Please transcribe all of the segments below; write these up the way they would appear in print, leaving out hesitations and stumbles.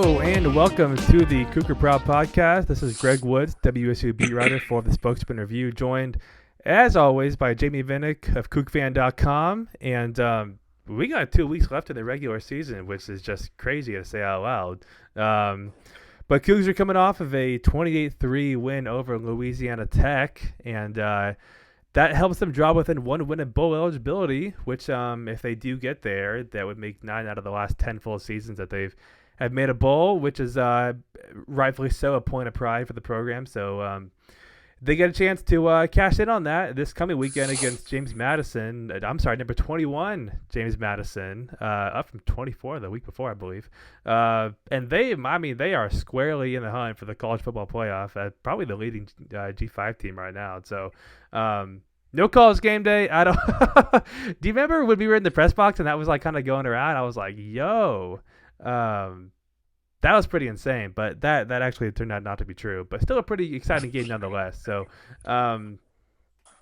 Hello and welcome to the Cougar Proud Podcast. This is Greg Woods, WSU beat writer for the Spokesman Review, joined as always by Jamey of CougFan.com. And we got 2 weeks left in the regular season, which is just crazy to say out loud. But Cougs are coming off of a 28-3 win over Louisiana Tech, and that helps them draw within one win of bowl eligibility, which if they do get there, that would make 9 out of the last 10 full seasons that they've have made a bowl, which is rightfully so a point of pride for the program. So they get a chance to cash in on that this coming weekend against number 21, James Madison, up from 24 the week before, I believe. And they are squarely in the hunt for the college football playoff, probably the leading G5 team right now. So no calls game day. I don't. Do you remember when we were in the press box and that was like kind of going around? I was like, yo. That was pretty insane, but that actually turned out not to be true. But still a pretty exciting game nonetheless. So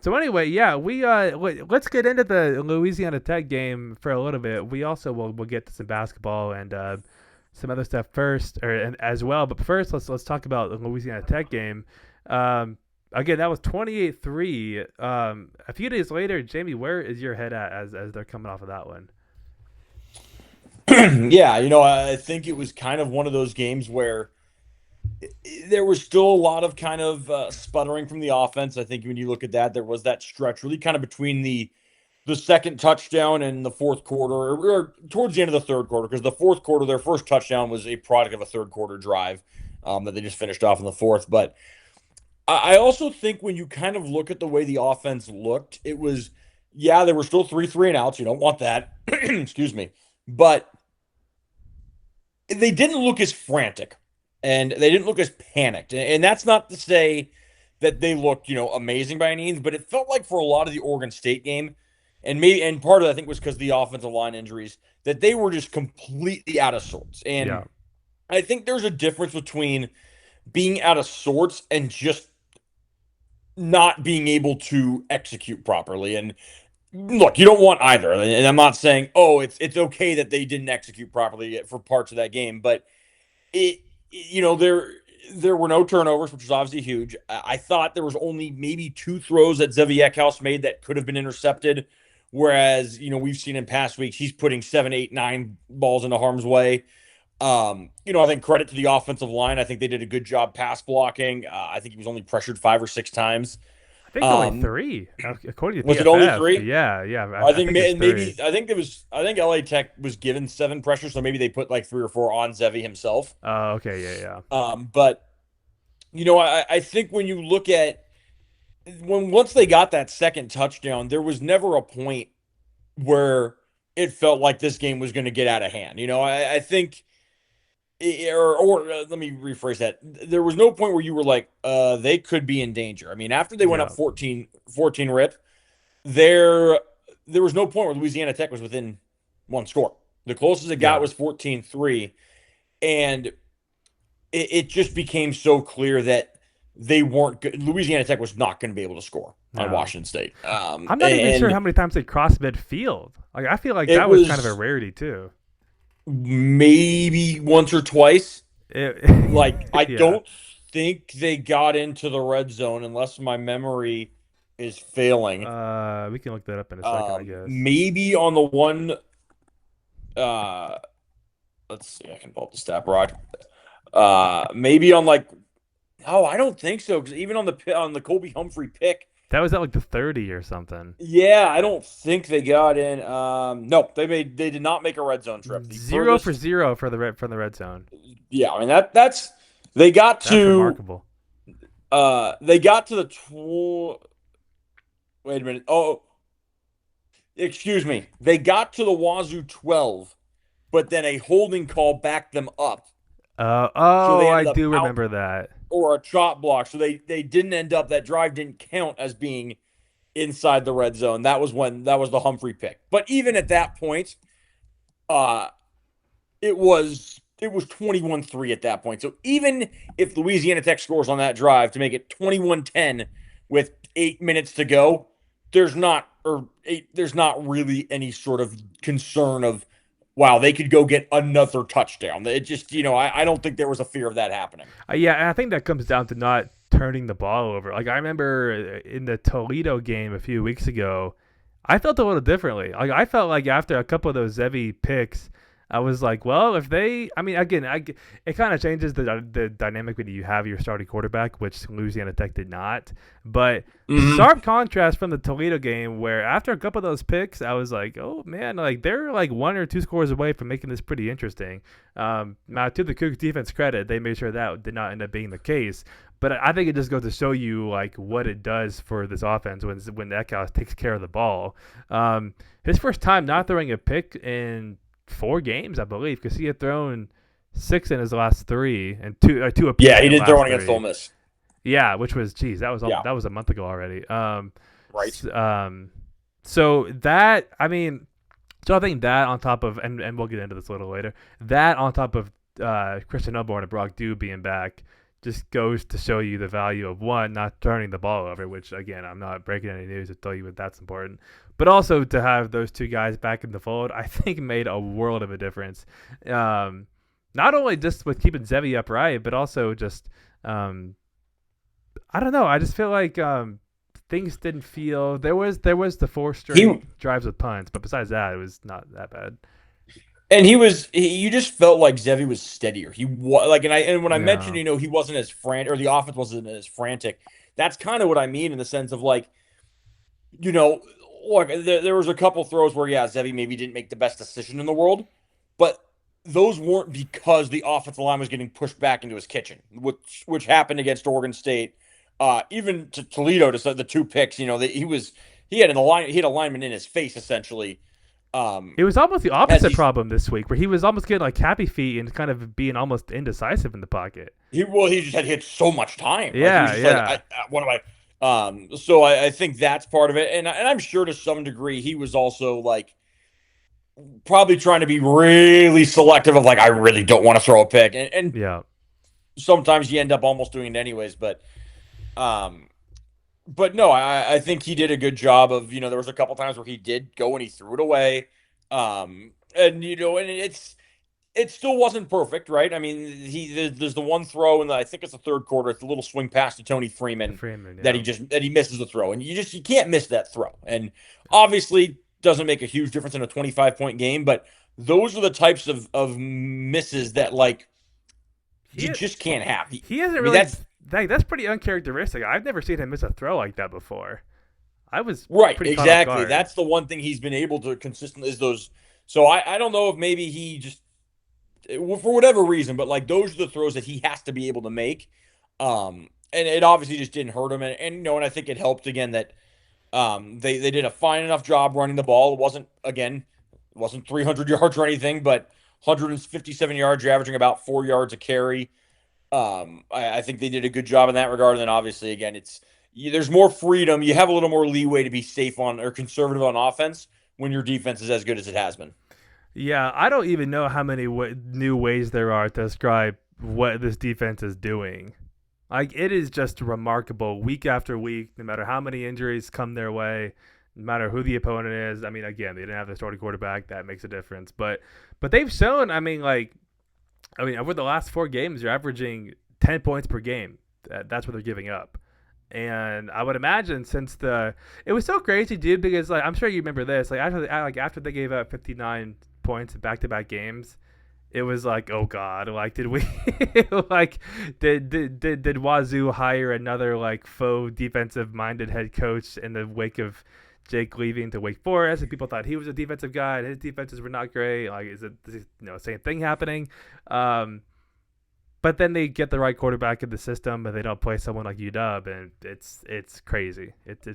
anyway, yeah, let's get into the Louisiana Tech game for a little bit. We also will get to some basketball and some other stuff first, as well. But first, let's talk about the Louisiana Tech game. Again, that was 28-3. A few days later, Jamey, where is your head at as they're coming off of that one? Yeah, I think it was kind of one of those games where there was still a lot of kind of sputtering from the offense. I think when you look at that, there was that stretch really kind of between the second touchdown and the fourth quarter, or towards the end of the third quarter, because the fourth quarter, their first touchdown was a product of a third quarter drive that they just finished off in the fourth. But I also think when you kind of look at the way the offense looked, it was, yeah, there were still 3 and outs. You don't want that. Excuse me. But they didn't look as frantic and they didn't look as panicked. And that's not to say that they looked, amazing by any means, but it felt like for a lot of the Oregon State game, and part of it I think was because of the offensive line injuries, that they were just completely out of sorts. And yeah. I think there's a difference between being out of sorts and just not being able to execute properly. And look, you don't want either, and I'm not saying, it's okay that they didn't execute properly for parts of that game, but there were no turnovers, which was obviously huge. I thought there was only maybe 2 throws that Zevi Eckhouse made that could have been intercepted, whereas we've seen in past weeks he's putting 7, 8, 9 balls into harm's way. I think credit to the offensive line. I think they did a good job pass blocking. I think he was only pressured 5 or 6 times. I think only 3, according to PFF. Was it only 3? Yeah. I think maybe I think LA Tech was given 7 pressures, so maybe they put like 3 or 4 on Zevi himself. Oh, okay, yeah. But I think when you look at once they got that second touchdown, there was never a point where it felt like this game was going to get out of hand. I think. Or let me rephrase that. There was no point where you were like, they could be in danger. I mean, after they went up 14 rip, there was no point where Louisiana Tech was within 1 score. The closest it got was 14-3. And it just became so clear that they weren't good. Louisiana Tech was not going to be able to score on Washington State. I'm not even sure how many times they crossed midfield. Like, I feel like that was kind of a rarity too. Maybe once or twice. I don't think they got into the red zone unless my memory is failing. We can look that up in a second, I guess. Maybe on the one. Let's see. I can pull up the stat rod. Maybe on I don't think so, because even on the Colby Humphrey pick. That was at like the 30 or something. Yeah, I don't think they got in. No, they did not make a red zone trip. 0 for 0 from the red zone. Yeah, I mean that's they got that's to remarkable. They got to the wait a minute. Oh, excuse me. They got to the Wazoo 12, but then a holding call backed them up. So I do remember that. Or a chop block, so they didn't end up. That drive didn't count as being inside the red zone. That was the Humphrey pick. But even at that point, it was 21-3 at that point. So even if Louisiana Tech scores on that drive to make it 21-10 with 8 minutes to go, there's not really any sort of concern of wow, they could go get another touchdown. It just, I don't think there was a fear of that happening. Yeah, and I think that comes down to not turning the ball over. Like I remember in the Toledo game a few weeks ago, I felt a little differently. Like I felt like after a couple of those Zevi picks, I was like, well, if they, I mean, again, it kind of changes the dynamic when you have your starting quarterback, which Louisiana Tech did not. But sharp contrast from the Toledo game, where after a couple of those picks, I was like, oh man, like they're like 1 or 2 scores away from making this pretty interesting. Now, to the Cougs defense credit, they made sure that did not end up being the case. But I think it just goes to show you like what it does for this offense when Eckhouse takes care of the ball. His first time not throwing a pick in 4 games, I believe, because he had thrown 6 in his last 3 and two apiece. Yeah, he did throw one against Ole Miss. Yeah, which was that was a month ago already. Right. So that I think that on top of and we'll get into this a little later. That on top of Christian Osborne and Brock Dew being back just goes to show you the value of one, not turning the ball over, which again, I'm not breaking any news to tell you that that's important, but also to have those 2 guys back in the fold, I think made a world of a difference. Not only just with keeping Zevi upright, but also just, I don't know. I just feel like things didn't feel there was the 4 straight drives with punts, but besides that, it was not that bad. And you just felt like Zevi was steadier. He was like, and when I mentioned, he wasn't as frantic, or the offense wasn't as frantic. That's kind of what I mean in the sense of like, look, there was a couple throws where Zevi maybe didn't make the best decision in the world, but those weren't because the offensive line was getting pushed back into his kitchen, which happened against Oregon State, even to Toledo to the 2 picks. He had a lineman in his face essentially. It was almost the opposite problem this week, where he was almost getting like happy feet and kind of being almost indecisive in the pocket. He just had hit so much time. Yeah, Like, what am I? So I think that's part of it, and I'm sure to some degree he was also like probably trying to be really selective of like, I really don't want to throw a pick, and yeah, sometimes you end up almost doing it anyways, but no, I think he did a good job of, there was a couple times where he did go and he threw it away. And it still wasn't perfect, right? I mean, there's the one throw in I think it's the 3rd quarter. It's a little swing pass to Tony Freeman, that he misses the throw. And you can't miss that throw. And obviously doesn't make a huge difference in a 25-point game, but those are the types of misses that like you just can't have. He hasn't really. That's pretty uncharacteristic. I've never seen him miss a throw like that before. I was right, exactly. That's the one thing he's been able to consistently is those. So I don't know if maybe he just, for whatever reason, but like those are the throws that he has to be able to make. And it obviously just didn't hurt him. And I think it helped again that they did a fine enough job running the ball. It wasn't 300 yards or anything, but 157 yards. You're averaging about 4 yards a carry. I think they did a good job in that regard. And then obviously, again, there's more freedom. You have a little more leeway to be safe on or conservative on offense when your defense is as good as it has been. Yeah, I don't even know how many new ways there are to describe what this defense is doing. Like, it is just remarkable week after week, no matter how many injuries come their way, no matter who the opponent is. I mean, again, they didn't have the starting quarterback. That makes a difference. But they've shown, over the last 4 games, you're averaging 10 points per game. That's what they're giving up. And I would imagine it was so crazy, dude, because like I'm sure you remember this. Like after they gave up 59 points in back-to-back games, it was like, oh god, like did we like did Wazoo hire another like faux defensive-minded head coach in the wake of Jake leaving to Wake Forest, and people thought he was a defensive guy, and his defenses were not great. Like, is it same thing happening? But then they get the right quarterback in the system, and they don't play someone like UW, and it's crazy. It's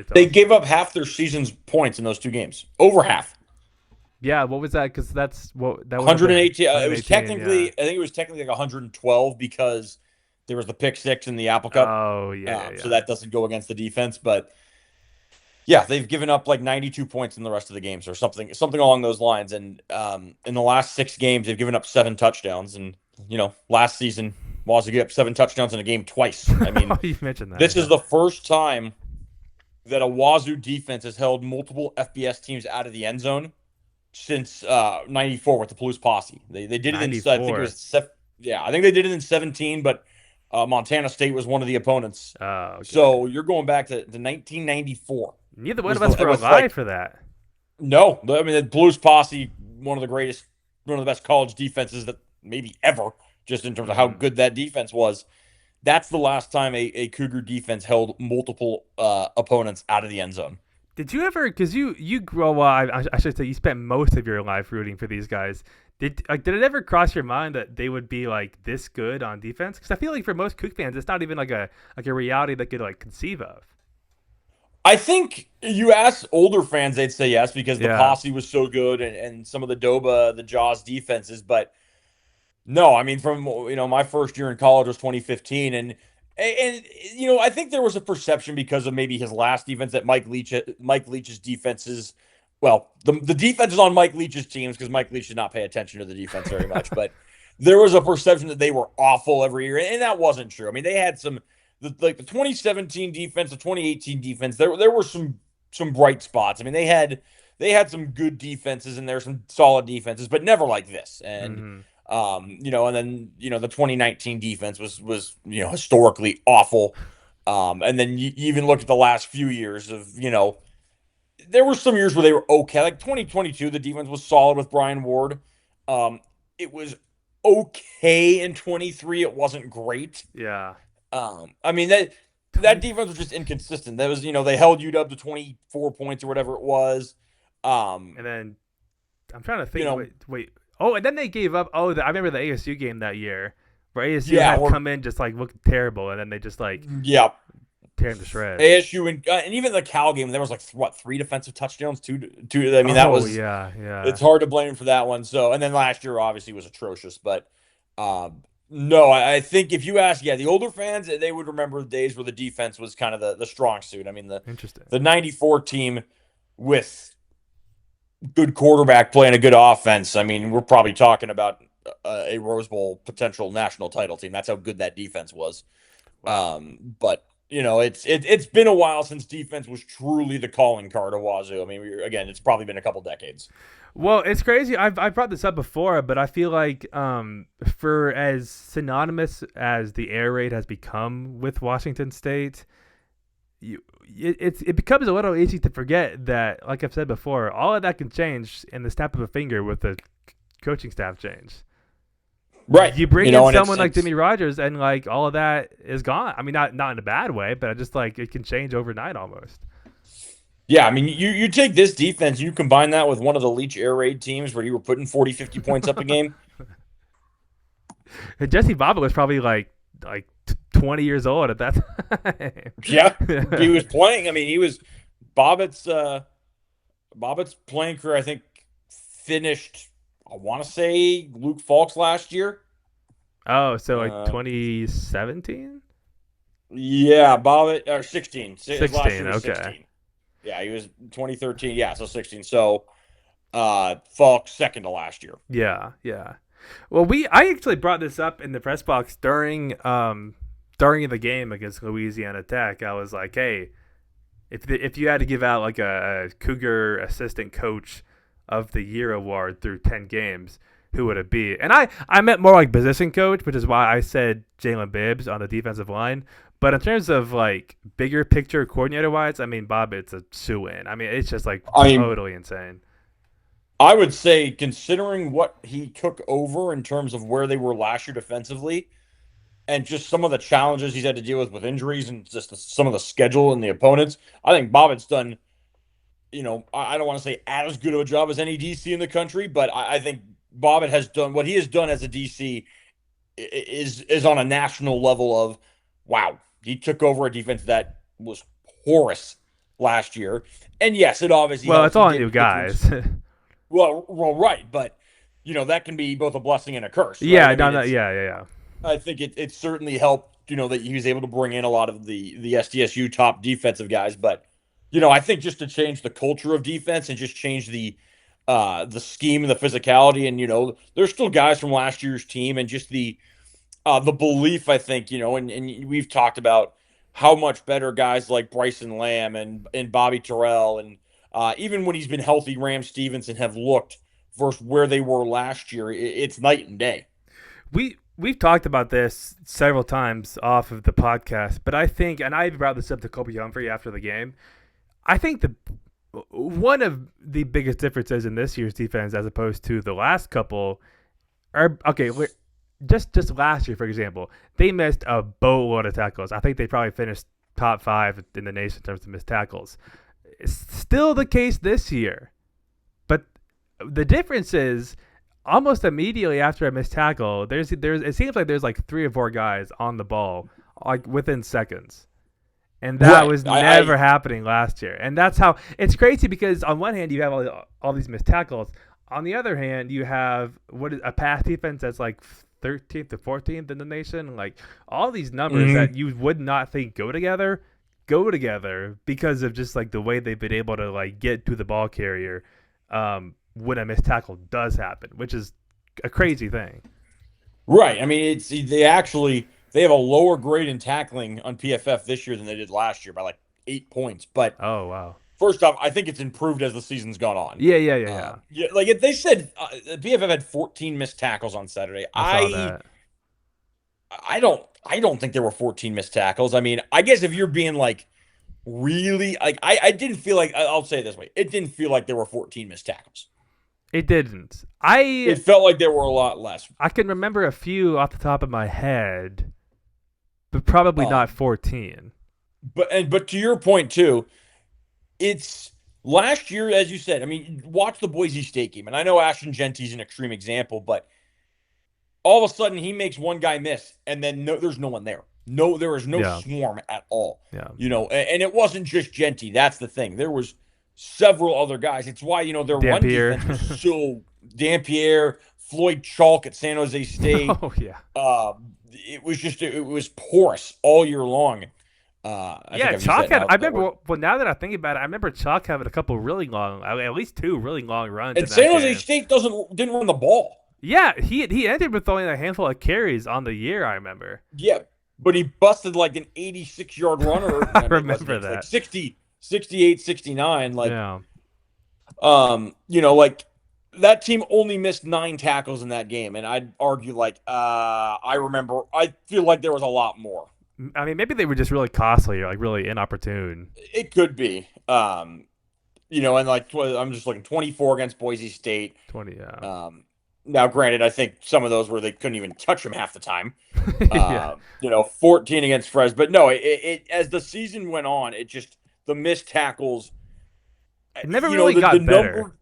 they gave up half their season's points in those 2 games, over half. Yeah, what was that? Because that's what that was 118. It was technically, I think it was technically like 112 because there was the pick 6 in the Apple Cup. Oh yeah. So that doesn't go against the defense, but. Yeah, they've given up like 92 points in the rest of the games or something along those lines. And in the last 6 games, they've given up 7 touchdowns. And, last season, Wazoo gave up 7 touchdowns in a game twice. I mean, you mentioned that. This is the first time that a Wazoo defense has held multiple FBS teams out of the end zone since '94 with the Palouse Posse. They did it in I think it 94. was yeah, I think they did it in 17, but Montana State was one of the opponents. Oh, okay. So you're going back to 1994 Neither one was of the us were with alive like for that. no, I mean the Blues Posse, one of the greatest, one of the best college defenses that maybe ever, just in terms of how Hmm. good that defense was. That's the last time a Cougar defense held multiple opponents out of the end zone. Did you ever? Because you grow up. I should say you spent most of your life rooting for these guys. Did it ever cross your mind that they would be like this good on defense? Because I feel like for most Cook fans, it's not even like a reality they could like conceive of. I think you ask older fans, they'd say yes because the Yeah. posse was so good and some of the Doba, the Jaws defenses. But no, I mean, from my first year in college was 2015, and I think there was a perception because of maybe his last defense that Mike Leach's defenses. Well, the defenses on Mike Leach's teams because Mike Leach did not pay attention to the defense very much, but there was a perception that they were awful every year, and that wasn't true. I mean, they had like the 2017 defense, the 2018 defense. There were some bright spots. I mean, they had some good defenses and there's some solid defenses, but never like this. And Hmm. and then the 2019 defense was historically awful. And then you even look at the last few years of there were some years where they were okay. Like 2022, the defense was solid with Brian Ward. It was okay in 23. It wasn't great. Yeah. I mean that 20. defense was just inconsistent. That was they held UW to 24 points or whatever it was. And then I'm trying to You think. know, Wait. Oh, and then they gave up. Oh, I remember the ASU game that year where ASU yeah, had or come in just like looking terrible, and then they just like yeah, tear them to shreds. ASU and even the Cal game, there was like what 3 defensive touchdowns, two. I mean, that Oh was yeah, yeah. it's hard to blame for that one. So, and then last year obviously was atrocious, but no, I think if you ask, yeah, the older fans they would remember the days where the defense was kind of the strong suit. I mean Interesting. the '94 team with good quarterback playing a good offense. I mean, we're probably talking about a Rose Bowl potential national title team. That's how good that defense was. Wow. But it's been a while since defense was truly the calling card of Wazoo. I mean, again, it's probably been a couple decades. Well, it's crazy. I've brought this up before, but I feel like for as synonymous as the air raid has become with Washington State, it becomes a little easy to forget that, like I've said before, all of that can change in the snap of a finger with the coaching staff change. Right. You bring in And someone like it's Jimmy Rogers, and like all of that is gone. I mean, not in a bad way, but just like it can change overnight almost. yeah, I mean, you take this defense, you combine that with one of the Leach air raid teams where you were putting 40, 50 points up a game. And Jesse Bobbitt was probably like 20 years old at that Yeah. He time. was playing. I mean, he was Bobbitt's Bobbitt's playing career, I think, finished, I want to say Luke Falk's last year. Oh, so like Uh, 2017? yeah, Bobbitt, or 16. His last 16, year was okay. 16. Yeah, he was 2013. Yeah, so 16. So Falk second to last year. Yeah, yeah. Well, I actually brought this up in the press box during the game against Louisiana Tech. I was like, "Hey, if you had to give out like a Cougar assistant coach of the year award through 10 games, who would it be?" And I meant more like position coach, which is why I said Jalen Bibbs on the defensive line. But in terms of like bigger picture coordinator wise, I mean Bobbitt's a shoe in. I mean it's just like I mean, totally insane. I would say, considering what he took over in terms of where they were last year defensively, and just some of the challenges he's had to deal with injuries and just some of the schedule and the opponents, I think Bobbitt's done. I don't want to say as good of a job as any DC in the country, but I think Bobbitt has done what he has done as a DC is on a national level of wow. He took over a defense that was porous last year, and yes, it obviously Well, helps. it's He all new did get to guys. right, but that can be both a blessing and a curse, right? Yeah, I no, mean, no, yeah. I think it certainly helped, that he was able to bring in a lot of the SDSU top defensive guys, but I think just to change the culture of defense and just change the scheme and the physicality, and there's still guys from last year's team, and just the belief, I think, and we've talked about how much better guys like Bryson Lamb and Bobby Terrell and even when he's been healthy, Ram Stevenson have looked versus where they were last year, it's night and day. We've talked about this several times off of the podcast, but I think, and I brought this up to Kobe Humphrey after the game, I think one of the biggest differences in this year's defense as opposed to the last couple are just last year, for example, they missed a boatload of tackles. I think they probably finished top 5 in the nation in terms of missed tackles. It's still the case this year, but the difference is almost immediately after a missed tackle, it seems like there's like 3 or 4 guys on the ball like within seconds. And that was never happening last year. And that's how it's crazy because on one hand you have all these missed tackles. On the other hand, you have a pass defense that's like 13th to 14th in the nation. Like all these numbers that you would not think go together because of just like the way they've been able to like get to the ball carrier when a missed tackle does happen, which is a crazy thing. Right. I mean, they have a lower grade in tackling on PFF this year than they did last year by like 8 points. But oh wow. First off, I think it's improved as the season's gone on. Yeah. Like they said, PFF had 14 missed tackles on Saturday. I saw that. I don't think there were 14 missed tackles. I mean, I guess if you're being like really like, I didn't feel like, I'll say it this way, it didn't feel like there were 14 missed tackles. It didn't. It felt like there were a lot less. I can remember a few off the top of my head, but probably not 14. But to your point too, it's last year, as you said. I mean, watch the Boise State game, and I know Ashton Genty's an extreme example, but all of a sudden he makes one guy miss, and then there's no one there. No, there is no swarm at all. Yeah, and it wasn't just Genty. That's the thing. There was several other guys. It's why their run defense was so Dampierre, Floyd Chalk at San Jose State. Oh yeah. It was porous all year long. Chalk had. I remember. Well, now that I think about it, I remember Chalk having a couple really long, at least 2 really long runs. And San Jose State didn't run the ball. Yeah, he ended with only a handful of carries on the year. I remember. Yeah, but he busted like an 86-yard runner. I remember that. Like 60, 68, 69. Like, yeah. Like that team only missed 9 tackles in that game, and I'd argue like I feel like there was a lot more. I mean, maybe they were just really costly or like really inopportune. It could be. And like I'm just looking 24 against Boise State. 20. Yeah. Now, granted, I think some of those where they couldn't even touch him half the time. 14 against Fres, but no, it as the season went on, it just the missed tackles. It never really got better.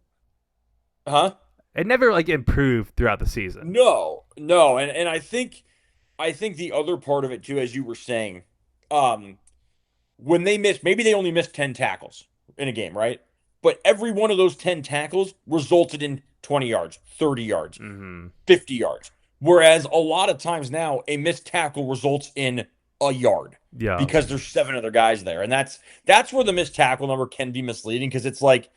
It never like improved throughout the season. No, and I think the other part of it too, as you were saying, when they missed, maybe they only missed 10 tackles in a game, right? But every one of those 10 tackles resulted in 20 yards, 30 yards, 50 yards. Whereas a lot of times now, a missed tackle results in a yard. Yeah. Because there's 7 other guys there. And that's where the missed tackle number can be misleading, because it's like,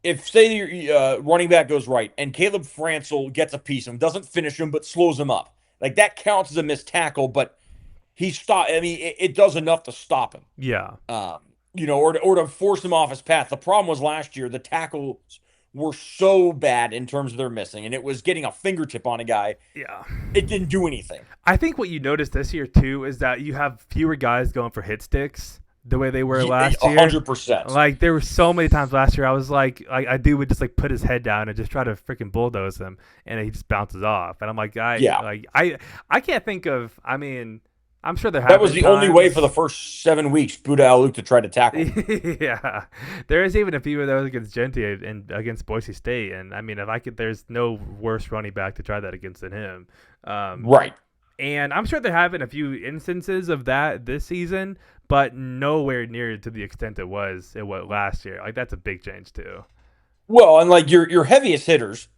if, say, your running back goes right and Caleb Franzel gets a piece of him, doesn't finish him, but slows him up, like that counts as a missed tackle, but he stopped. I mean, it does enough to stop him. Yeah. Or to force him off his path. The problem was last year, the tackles were so bad in terms of their missing, and it was getting a fingertip on a guy. Yeah. It didn't do anything. I think what you noticed this year, too, is that you have fewer guys going for hit sticks the way they were last year. 100%. Like, there were so many times last year I was like, a dude would just, like, put his head down and just try to freaking bulldoze him, and he just bounces off. And I'm like, I can't think of, I mean, I'm sure there have That was the only way for the first 7 weeks, Buda Aluk to try to tackle. Yeah. There is even a few of those against Genty and against Boise State. And, I mean, there's no worse running back to try that against than him. Right. And I'm sure there have been a few instances of that this season, but nowhere near to the extent it was last year. Like, that's a big change, too. Well, and, like, your heaviest hitters,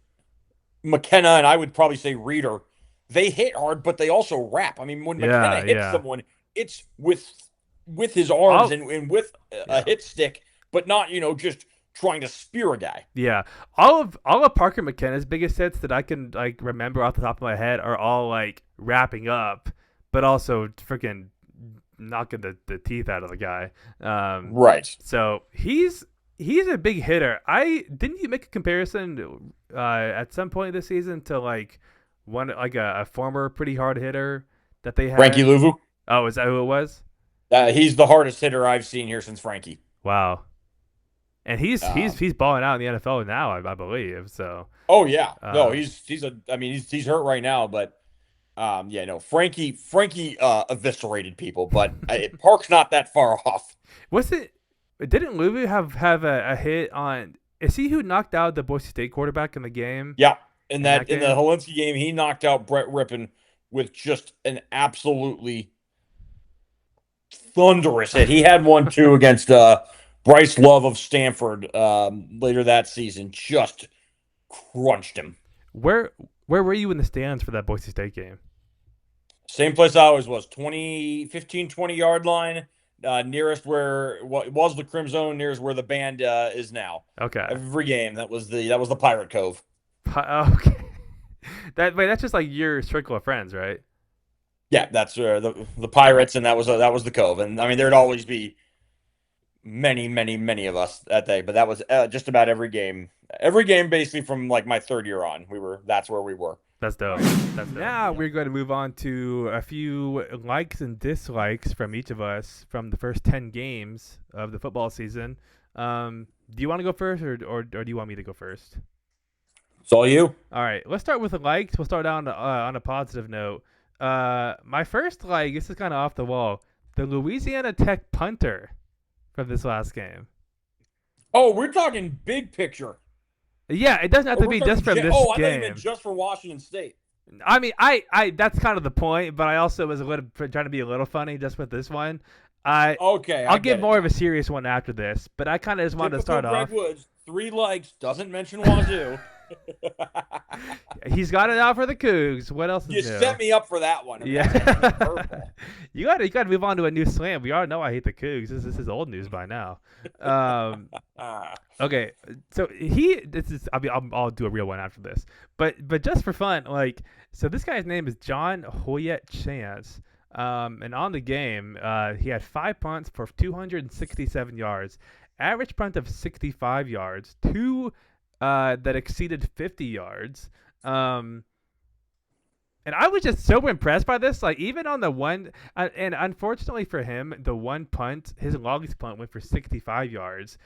McKenna and I would probably say Reeder, they hit hard, but they also wrap. I mean, when McKenna hits someone, it's with his arms and with a hit stick, but not, just trying to spear a guy. Yeah. All of Parker McKenna's biggest hits that I can like remember off the top of my head are all like wrapping up, but also freaking knocking the teeth out of the guy. Right. So he's he's a big hitter. I didn't you make a comparison at some point this season to like one like a former pretty hard hitter that they Frankie had? Louvu. Oh, is that who it was? He's the hardest hitter I've seen here since Frankie. Wow. And he's he's Um, he's balling out in the NFL now, I believe. So, oh yeah, no, um, I mean, he's hurt right now, but yeah, no, Frankie eviscerated people, but Park's not that far off. was it? Didn't Louis have a hit on? Is he who knocked out the Boise State quarterback in the game? Yeah, In that in the game? Helinski game, he knocked out Brett Rippon with just an absolutely thunderous hit. He had one too against Bryce Love of Stanford later that season. Just crunched him. Where where were you in the stands for that Boise State game? Same place I always was, 20 yard line, nearest where what was the Crim Zone, nearest where the band is now. Okay. Every game that was the Pirate Cove. Okay. That's just like your circle of friends, right? Yeah, that's the Pirates, and that was the Cove. And I mean, there'd always be many of us that day, but that was just about every game. Every game, basically from like my third year on, that's where we were. That's dope. That's dope. Now we're going to move on to a few likes and dislikes from each of us from the first 10 games of the football season. Do you want to go first, or do you want me to go first? It's all you. All right, let's start with the likes. We'll start on a positive note. My first like, this is kind of off the wall. The Louisiana Tech punter from this last game. Oh, we're talking big picture. Yeah, it doesn't have Or to we're be talking just from this oh, I thought you meant game. just for Washington State. I mean, I that's kind of the point, but I also was a little trying to be a little funny just with this one. Okay, I'll I give get it more now. of a serious one after this, but I kind of just wanted to Typical start Greg off. Woods, 3 likes, doesn't mention Wazoo. He's got it out for the Cougs. What else You is new? set me up for that one. Yeah, Curveball. you got to move on to a new slam. We already know I hate the Cougs. This is old news by now. Um, Ah, okay, so this is I'll do a real one after this, but just for fun, like so this guy's name is John Hoyet Chance. And on the game, he had 5 punts for 267 yards, average punt of 65 yards, two that exceeded 50 yards. Um, and I was just so impressed by this. Like even on the one, and unfortunately for him, the one punt, his longest punt went for 65 yards.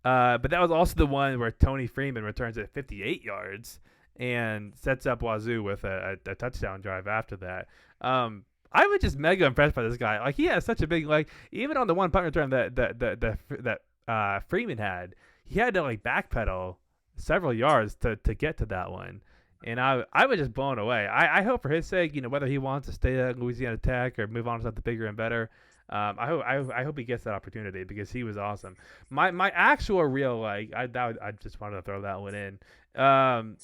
But that was also the one where Tony Freeman returns at 58 yards and sets up Wazoo with a touchdown drive after that. I was just mega impressed by this guy. Like he has such a big like even on the one punt return that Freeman had, he had to like backpedal several yards to get to that one. And I was just blown away. I hope for his sake, whether he wants to stay at Louisiana Tech or move on to something bigger and better, I hope he gets that opportunity because he was awesome. My actual real like I just wanted to throw that one in.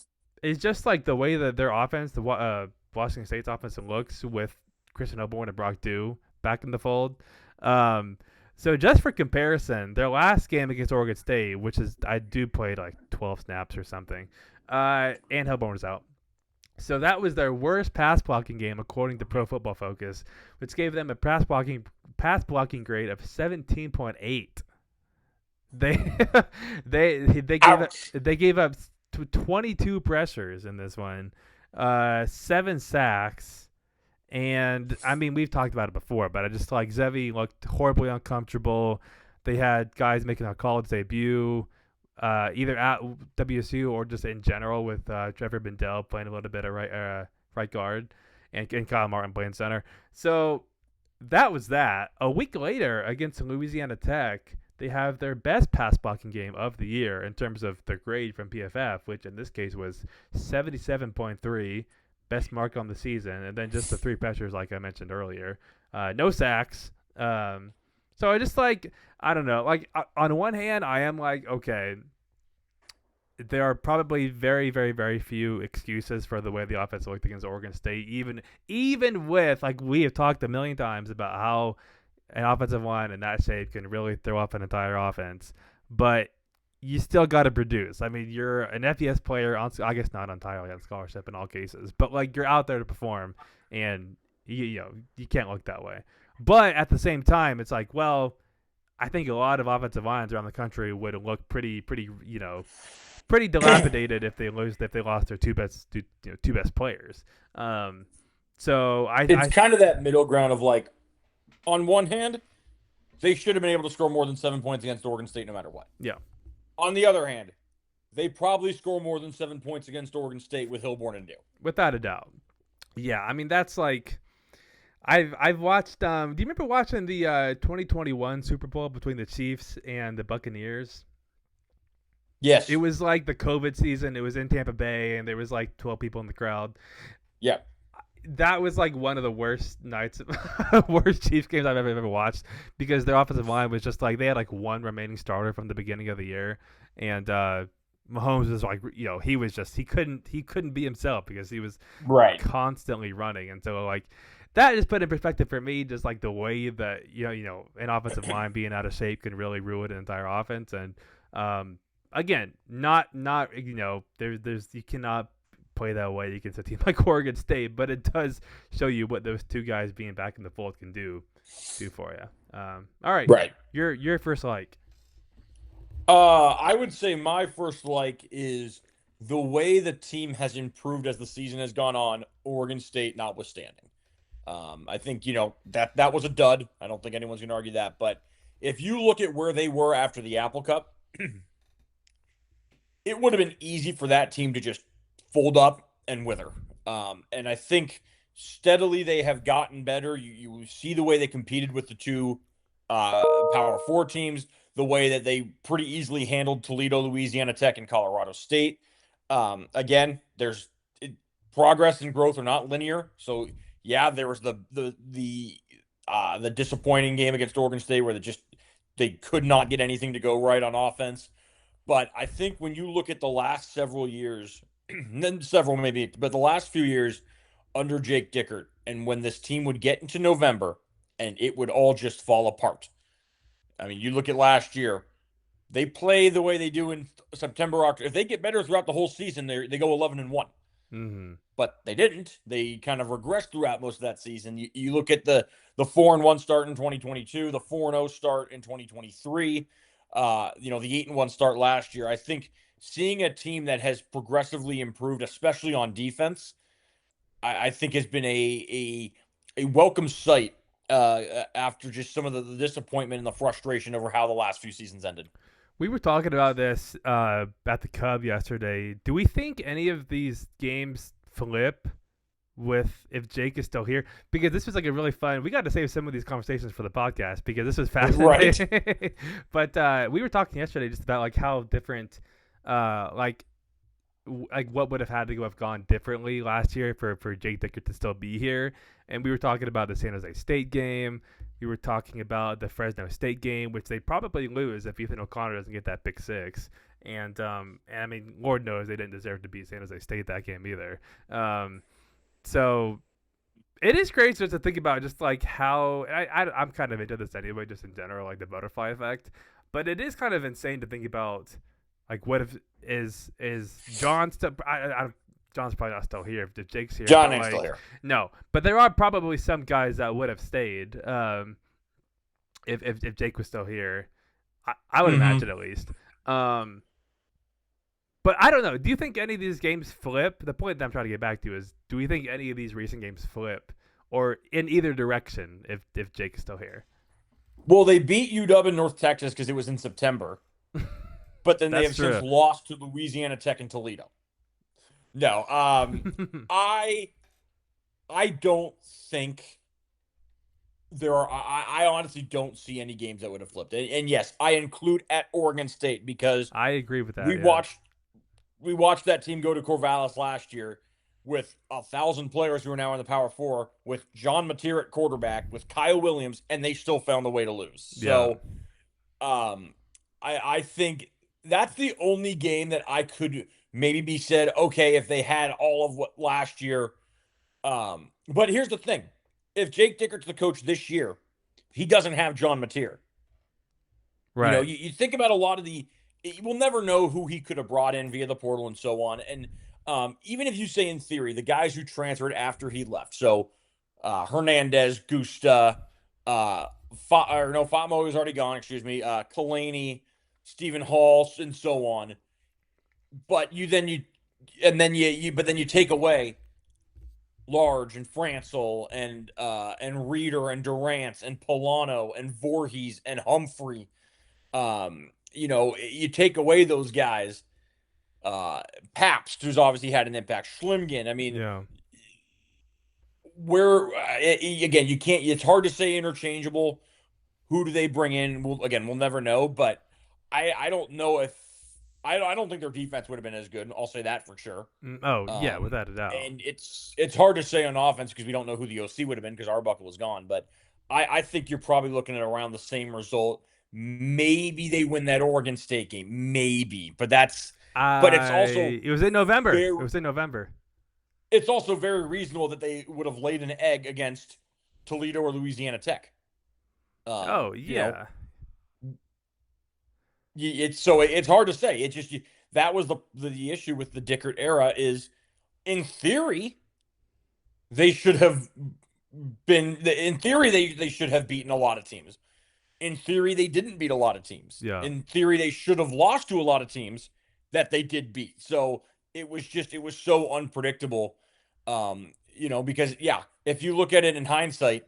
It's just like the way that their offense, Washington State's offense looks with Christian Oborn and Brock Dew back in the fold. So just for comparison, their last game against Oregon State, which is I do played like 12 snaps or something, and Hellborn was out. So that was their worst pass blocking game according to Pro Football Focus, which gave them a pass blocking grade of 17.8. They they gave up 22 pressures in this one, 7 sacks, and I mean we've talked about it before, but I just like Zevi looked horribly uncomfortable. They had guys making a college debut, either at WSU or just in general with Trevor Bindell playing a little bit of right guard, and Kyle Martin playing center. So that was that. A week later against Louisiana Tech, they have their best pass blocking game of the year in terms of their grade from PFF, which in this case was 77.3, best mark on the season, and then just the 3 pressures like I mentioned earlier. No sacks. So I just like, I don't know, like on one hand, I am like, okay, there are probably very, very, very few excuses for the way the offense looked against Oregon State, even with, like we have talked a million times about how an offensive line in that shape can really throw off an entire offense. But you still got to produce. I mean, you're an FBS player, I guess not entirely on scholarship in all cases, but like you're out there to perform, and you can't look that way. But at the same time, it's like, well, I think a lot of offensive lines around the country would look pretty dilapidated if they lost their two best players. Um, so It's kind of that middle ground of like, on one hand, they should have been able to score more than 7 points against Oregon State no matter what. Yeah. On the other hand, they probably score more than 7 points against Oregon State with Hilborn and Dew. Without a doubt. Yeah, I mean that's like I've watched. Do you remember watching the 2021 Super Bowl between the Chiefs and the Buccaneers? It Yes. was like the COVID season. It was in Tampa Bay, and there was like 12 people in the crowd. Yeah. That was like one of the worst nights, worst Chiefs games I've ever watched because their offensive line was just like they had like one remaining starter from the beginning of the year, and Mahomes was like he couldn't be himself because he was Right. constantly running, and so like that just put in perspective for me just like the way that an offensive line being out of shape can really ruin an entire offense, and again, not there's you cannot play that way against a team like Oregon State, but it does show you what those two guys being back in the fold can do for you. All right, Right. Your first like. I would say my first like is the way the team has improved as the season has gone on, Oregon State notwithstanding. I think that was a dud. I don't think anyone's going to argue that. But if you look at where they were after the Apple Cup, it would have been easy for that team to just fold up and wither. And I think steadily they have gotten better. You see the way they competed with the two Power Four teams, the way that they pretty easily handled Toledo, Louisiana Tech, and Colorado State. Again, there's progress and growth are not linear. So yeah, there was the disappointing game against Oregon State where they could not get anything to go right on offense. But I think when you look at the last several years, then several maybe, but the last few years under Jake Dickert, and when this team would get into November and it would all just fall apart. I mean, you look at last year, they play the way they do in September, October. If they get better throughout the whole season, they go 11-1. Mm-hmm. But they didn't. They kind of regressed throughout most of that season. You look at the 4-1 start in 2022, the 4-0 start in 2023, the 8-1 start last year. I think seeing a team that has progressively improved, especially on defense, I think has been a welcome sight after just some of the disappointment and the frustration over how the last few seasons ended. We were talking about this at the Cub yesterday. Do we think any of these games flip if Jake is still here? Because this was like a really fun. We got to save some of these conversations for the podcast because this was fascinating. Right. But we were talking yesterday just about like how different, like what would have gone differently last year for Jake Dickert to still be here. And we were talking about the San Jose State game. We were talking about the Fresno State game, which they probably lose if Ethan O'Connor doesn't get that pick six. And I mean, Lord knows they didn't deserve to beat San Jose State that game either. So it is crazy just to think about just like how I'm kind of into this anyway, just in general, like the butterfly effect. But it is kind of insane to think about, like, what if is John still? John's probably not still here. If Jake's here, John ain't still here. No, but there are probably some guys that would have stayed if Jake was still here. I would imagine at least. But I don't know. Do you think any of these games flip? The point that I'm trying to get back to is, do we think any of these recent games flip, or in either direction if Jake is still here? Well, they beat UW in North Texas because it was in September, but then they have since lost to Louisiana Tech and Toledo. No, I don't think there are. I honestly don't see any games that would have flipped. And yes, I include at Oregon State because I agree with that. We watched that team go to Corvallis last year with 1,000 players who are now in the Power Four, with John Mateer at quarterback, with Kyle Williams, and they still found a way to lose. So, I think that's the only game that I could maybe be said, okay, if they had all of what last year. But here's the thing. If Jake Dickert's the coach this year, he doesn't have John Mateer. Right. You think about a lot of we'll never know who he could have brought in via the portal and so on. And even if you say in theory, the guys who transferred after he left. So Hernandez, Gusta, Fatmo is already gone. Excuse me. Kalani, Stephen Hall, and so on. But then you take away Large and Francel and Reeder and Durant and Polano and Voorhees and Humphrey. You take away those guys. Pabst, who's obviously had an impact. Schlimgen. I mean, Yeah. where again, you can't. It's hard to say interchangeable. Who do they bring in? We'll never know. But I don't know if I don't think their defense would have been as good. I'll say that for sure. Oh yeah, Um, without a doubt. and it's hard to say on offense because we don't know who the OC would have been because Arbuckle was gone. But I think you're probably looking at around the same result. Maybe they win that Oregon State game, maybe, but it's also It was in November. very It was in November. it's also very reasonable that they would have laid an egg against Toledo or Louisiana Tech. Oh You know, yeah. it's hard to say. It's just that was the issue with the Dickert era is in theory they should have been in theory they should have beaten a lot of teams. In theory they didn't beat a lot of teams. Yeah. In theory they should have lost to a lot of teams that they did beat. So it was so unpredictable. Because if you look at it in hindsight,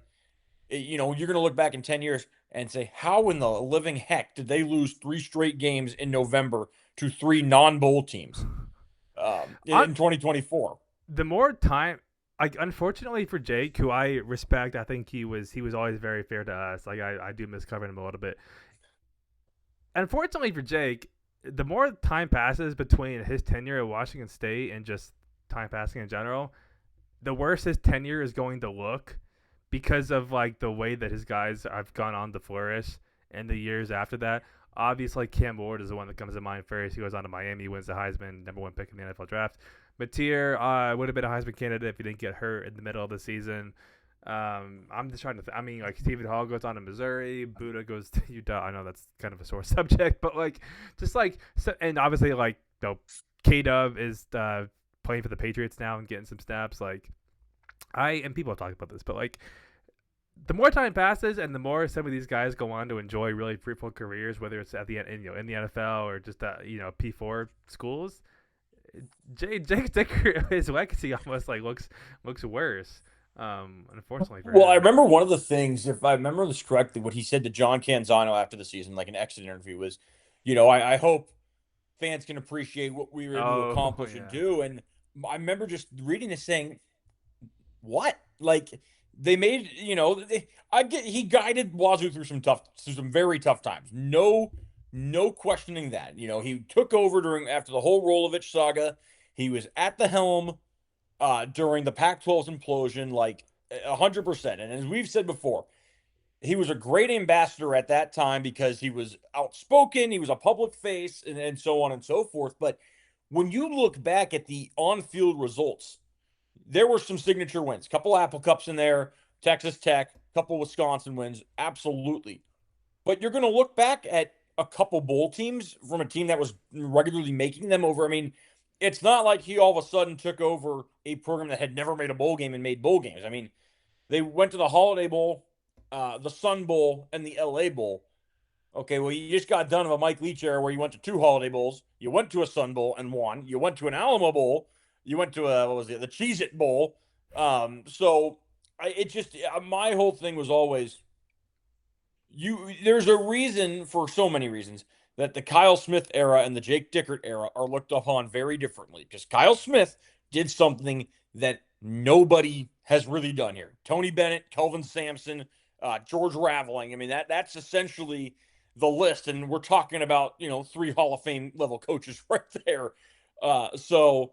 you're going to look back in 10 years and say, how in the living heck did they lose 3 straight games in November to 3 non-bowl teams in 2024? The more time, like unfortunately for Jake, who I respect, I think he was always very fair to us. Like I do miss covering him a little bit. Unfortunately for Jake, the more time passes between his tenure at Washington State and just time passing in general, the worse his tenure is going to look because of like the way that his guys have gone on to flourish in the years after that. Obviously, Cam Ward is the one that comes to mind first. He goes on to Miami, wins the Heisman, #1 pick in the NFL draft. Mateer would have been a Heisman candidate if he didn't get hurt in the middle of the season. I'm just trying to. I mean, like Stephen Hall goes on to Missouri, Buddha goes to Utah. I know that's kind of a sore subject, but like, just like, and obviously, like, K Dub is playing for the Patriots now and getting some snaps. Like, and people have talked about this, but like, the more time passes and the more some of these guys go on to enjoy really fruitful careers, whether it's at the end, in the NFL or just P4 schools, Jake Dicker, his legacy almost like looks worse. Unfortunately for Well, I him. remember one of the things, if I remember this correctly, what he said to John Canzano after the season, like an exit interview, was, I hope fans can appreciate what we were able to Oh accomplish and yeah. do. And I remember just reading this saying, what? Like they made, he guided Wazoo through some very tough times. No questioning that. He took over after the whole Rolovich saga. He was at the helm during the Pac-12's implosion, like 100%. And as we've said before, he was a great ambassador at that time because he was outspoken, he was a public face, and so on and so forth. But when you look back at the on-field results, there were some signature wins, couple Apple Cups in there, Texas Tech, couple Wisconsin wins, absolutely. But you're going to look back at a couple bowl teams from a team that was regularly making them over. I mean, it's not like he all of a sudden took over a program that had never made a bowl game and made bowl games. I mean, they went to the Holiday Bowl, the Sun Bowl, and the LA Bowl. Okay, well, you just got done with a Mike Leach era where you went to 2 Holiday Bowls, you went to a Sun Bowl and won, you went to an Alamo Bowl, you went to the Cheez-It Bowl. My whole thing was always there's a reason for so many reasons that the Kyle Smith era and the Jake Dickert era are looked upon very differently because Kyle Smith did something that nobody has really done here. Tony Bennett, Kelvin Sampson, George Raveling. I mean, that's essentially the list, and we're talking about 3 Hall of Fame level coaches right there. So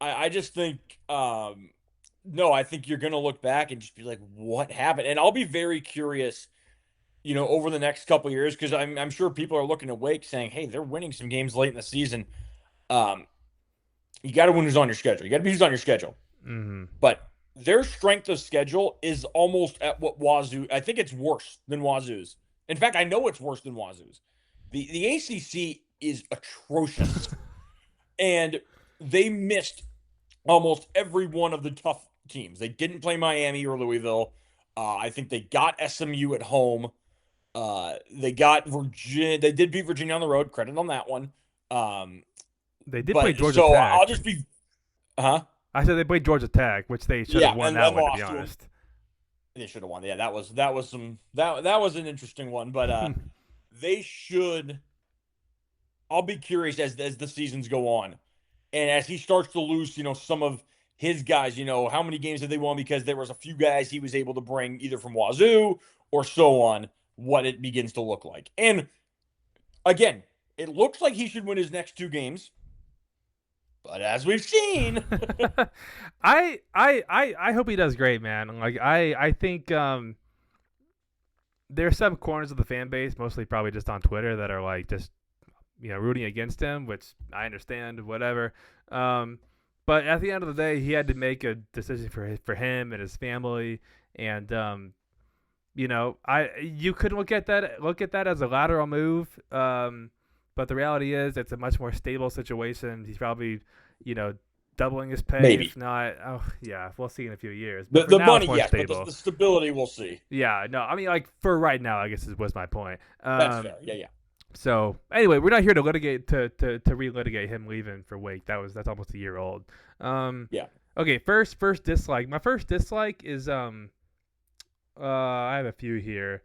I just think no, I think you're going to look back and just be like, what happened? And I'll be very curious over the next couple of years, because I'm sure people are looking at Wake saying, hey, they're winning some games late in the season. You got to win who's on your schedule. You got to be who's on your schedule. Mm-hmm. But their strength of schedule is almost at what Wazoo. I think it's worse than Wazoo's. In fact, I know it's worse than Wazoo's. The ACC is atrocious, and they missed almost every one of the tough teams. They didn't play Miami or Louisville. I think they got SMU at home. They got Virginia. They did beat Virginia on the road. Credit on that one. Um, They did play but Georgia so I'll Tech. just be, huh? I said they played Georgia Tech, which they should have Yeah, won and, that and one, to be lost to them. honest. They should have won. Yeah, that was an interesting one. But they should. I'll be curious as the seasons go on, and as he starts to lose, some of his guys. How many games have they won? Because there was a few guys he was able to bring either from Wazoo or so on. What it begins to look like, and again, it looks like he should win his next two games. But as we've seen, I hope he does great, man. Like I think there's some corners of the fan base, mostly probably just on Twitter, that are like just rooting against him, which I understand, whatever. But at the end of the day, he had to make a decision for him and his family, and you could look at that as a lateral move. But the reality is, it's a much more stable situation. He's probably, doubling his pay, maybe if not. Oh, yeah, we'll see in a few years. But the for the now, it's money, more yes, but stable. the stability, we'll see. Yeah, no, I mean, like for right now, I guess was my point. That's fair. Yeah, yeah. So anyway, we're not here to litigate to relitigate him leaving for Wake. That's almost a year old. Yeah. Okay, first dislike. My first dislike is I have a few here.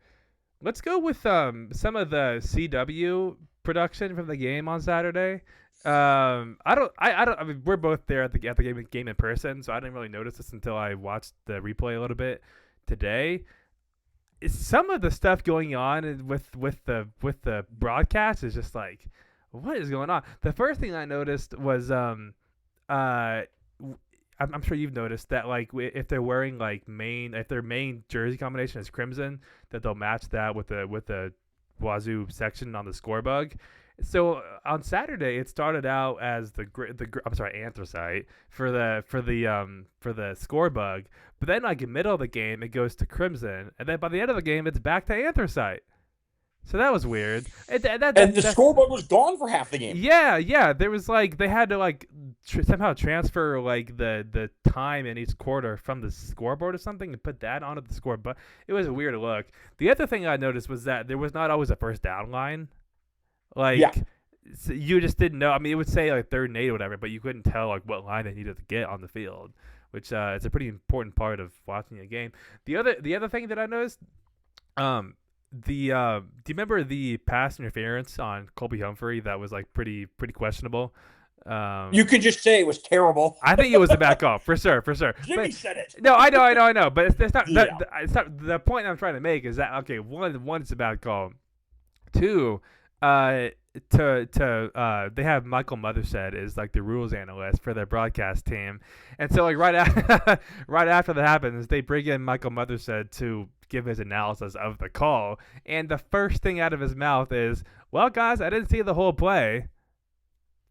Let's go with some of the CW production from the game on Saturday. I mean, we're both there at the game in person, so I didn't really notice this until I watched the replay a little bit today. Some of the stuff going on with the broadcast is just like, what is going on? The first thing I noticed was I'm sure you've noticed that, like, if they're wearing like if their main jersey combination is crimson, that they'll match that with the Wazoo section on the score bug. So on Saturday, it started out as anthracite for the score bug, but then like in the middle of the game, it goes to crimson, and then by the end of the game, it's back to anthracite. So that was weird. And the scoreboard was gone for half the game. Yeah. There was like they had to like somehow transfer like the time in each quarter from the scoreboard or something and put that onto the scoreboard. But it was a weird look. The other thing I noticed was that there was not always a first down line. Like, yeah. So you just didn't know. I mean, it would say like 3rd and 8 or whatever, but you couldn't tell like what line they needed to get on the field, which is a pretty important part of watching a game. The other thing that I noticed, do you remember the pass interference on Colby Humphrey that was like pretty questionable? You could just say it was terrible. I think it was a back off for sure. Jimmy said it. No, I know, but it's not. Yeah. It's not the point I'm trying to make is that okay? One, it's a bad call. Two, they have Michael Mothershed is like the rules analyst for their broadcast team, and so like right after that happens, they bring in Michael Mothershed to give his analysis of the call, and the first thing out of his mouth is, "Well, guys, I didn't see the whole play."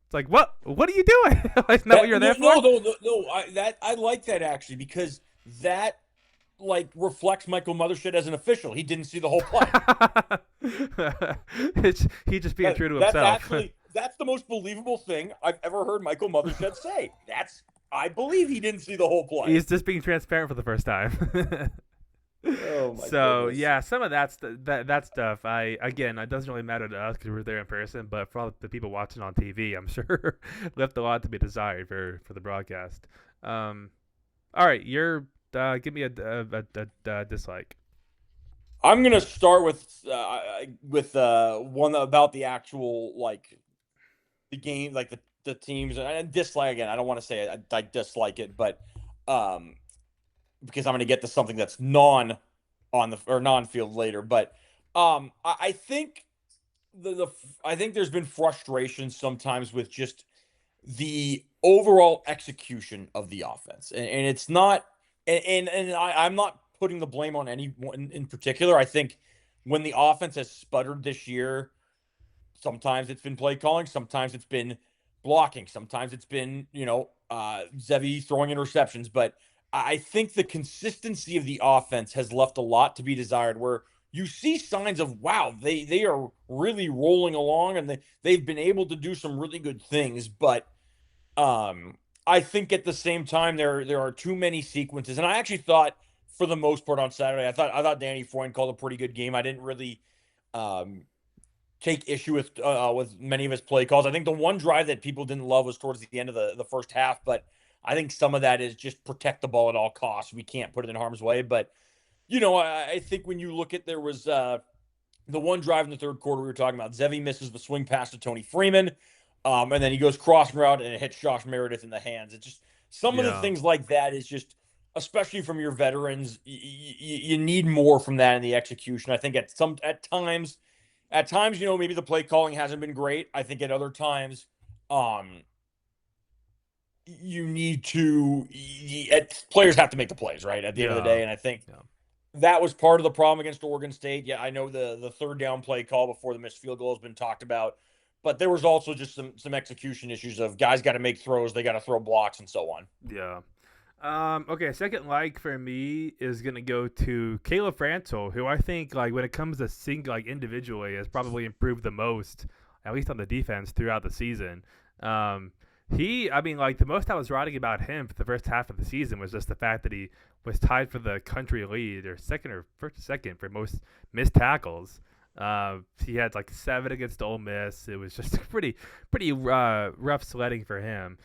It's like, what are you doing? Isn't that what you're there for? No. I like that actually because that like reflects Michael Mothershed as an official. He didn't see the whole play. He just being true to himself. That's the most believable thing I've ever heard Michael Mothershed say. I believe he didn't see the whole play. He's just being transparent for the first time. Oh my goodness. Yeah, some of that stuff. It doesn't really matter to us because we're there in person, but for all the people watching on TV, I'm sure left a lot to be desired for the broadcast. All right, give me a dislike. I'm gonna start with one about the actual like the game, like the teams. And dislike again. I don't want to say I dislike it, but because I'm going to get to something that's non-field later. But I think I think there's been frustration sometimes with just the overall execution of the offense, and it's not, and I'm not putting the blame on anyone in particular. I think when the offense has sputtered this year, sometimes it's been play calling, sometimes it's been blocking, sometimes it's been Zevi throwing interceptions, but I think the consistency of the offense has left a lot to be desired where you see signs of, wow, they are really rolling along and they've been able to do some really good things. But I think at the same time, there are too many sequences. And I actually thought for the most part on Saturday, I thought Danny Freund called a pretty good game. I didn't really um, take issue with many of his play calls. I think the one drive that people didn't love was towards the end of the first half, but I think some of that is just protect the ball at all costs. We can't put it in harm's way. But I think when you look at there was the one drive in the third quarter we were talking about, Zevi misses the swing pass to Tony Freeman, and then he goes crossing route and it hits Josh Meredith in the hands. It's just some of the Yeah. things like that is just, especially from your veterans, you need more from that in the execution. I think at times, maybe the play calling hasn't been great. I think at other times, um, you need to players have to make the plays right at the end of the Yeah. day, and I think Yeah. that was part of the problem against Oregon State. Yeah, I know the third down play call before the missed field goal has been talked about, but there was also just some execution issues of guys got to make throws, they got to throw blocks, and so on. Yeah. Okay, second like for me is gonna go to Caleb Frantel, who I think like when it comes to individually has probably improved the most, at least on the defense throughout the season. Um, I mean, like the most I was writing about him for the first half of the season was just the fact that he was tied for the country lead or second or first or second for most missed tackles. He had like 7 against Ole Miss. It was just pretty rough sledding for him.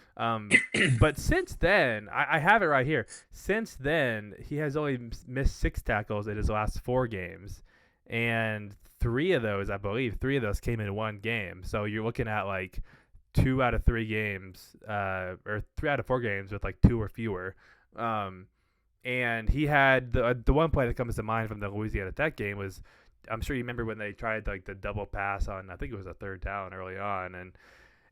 But since then, I have it right here. Since then, he has only missed 6 tackles in his last 4 games, and I believe, three of those came in one game. So you're looking at like 2 out of 3 games, or 3 out of 4 games with like 2 or fewer. And he had the one play that comes to mind from the Louisiana Tech game was, I'm sure you remember when they tried like the double pass on, I think it was a third down early on,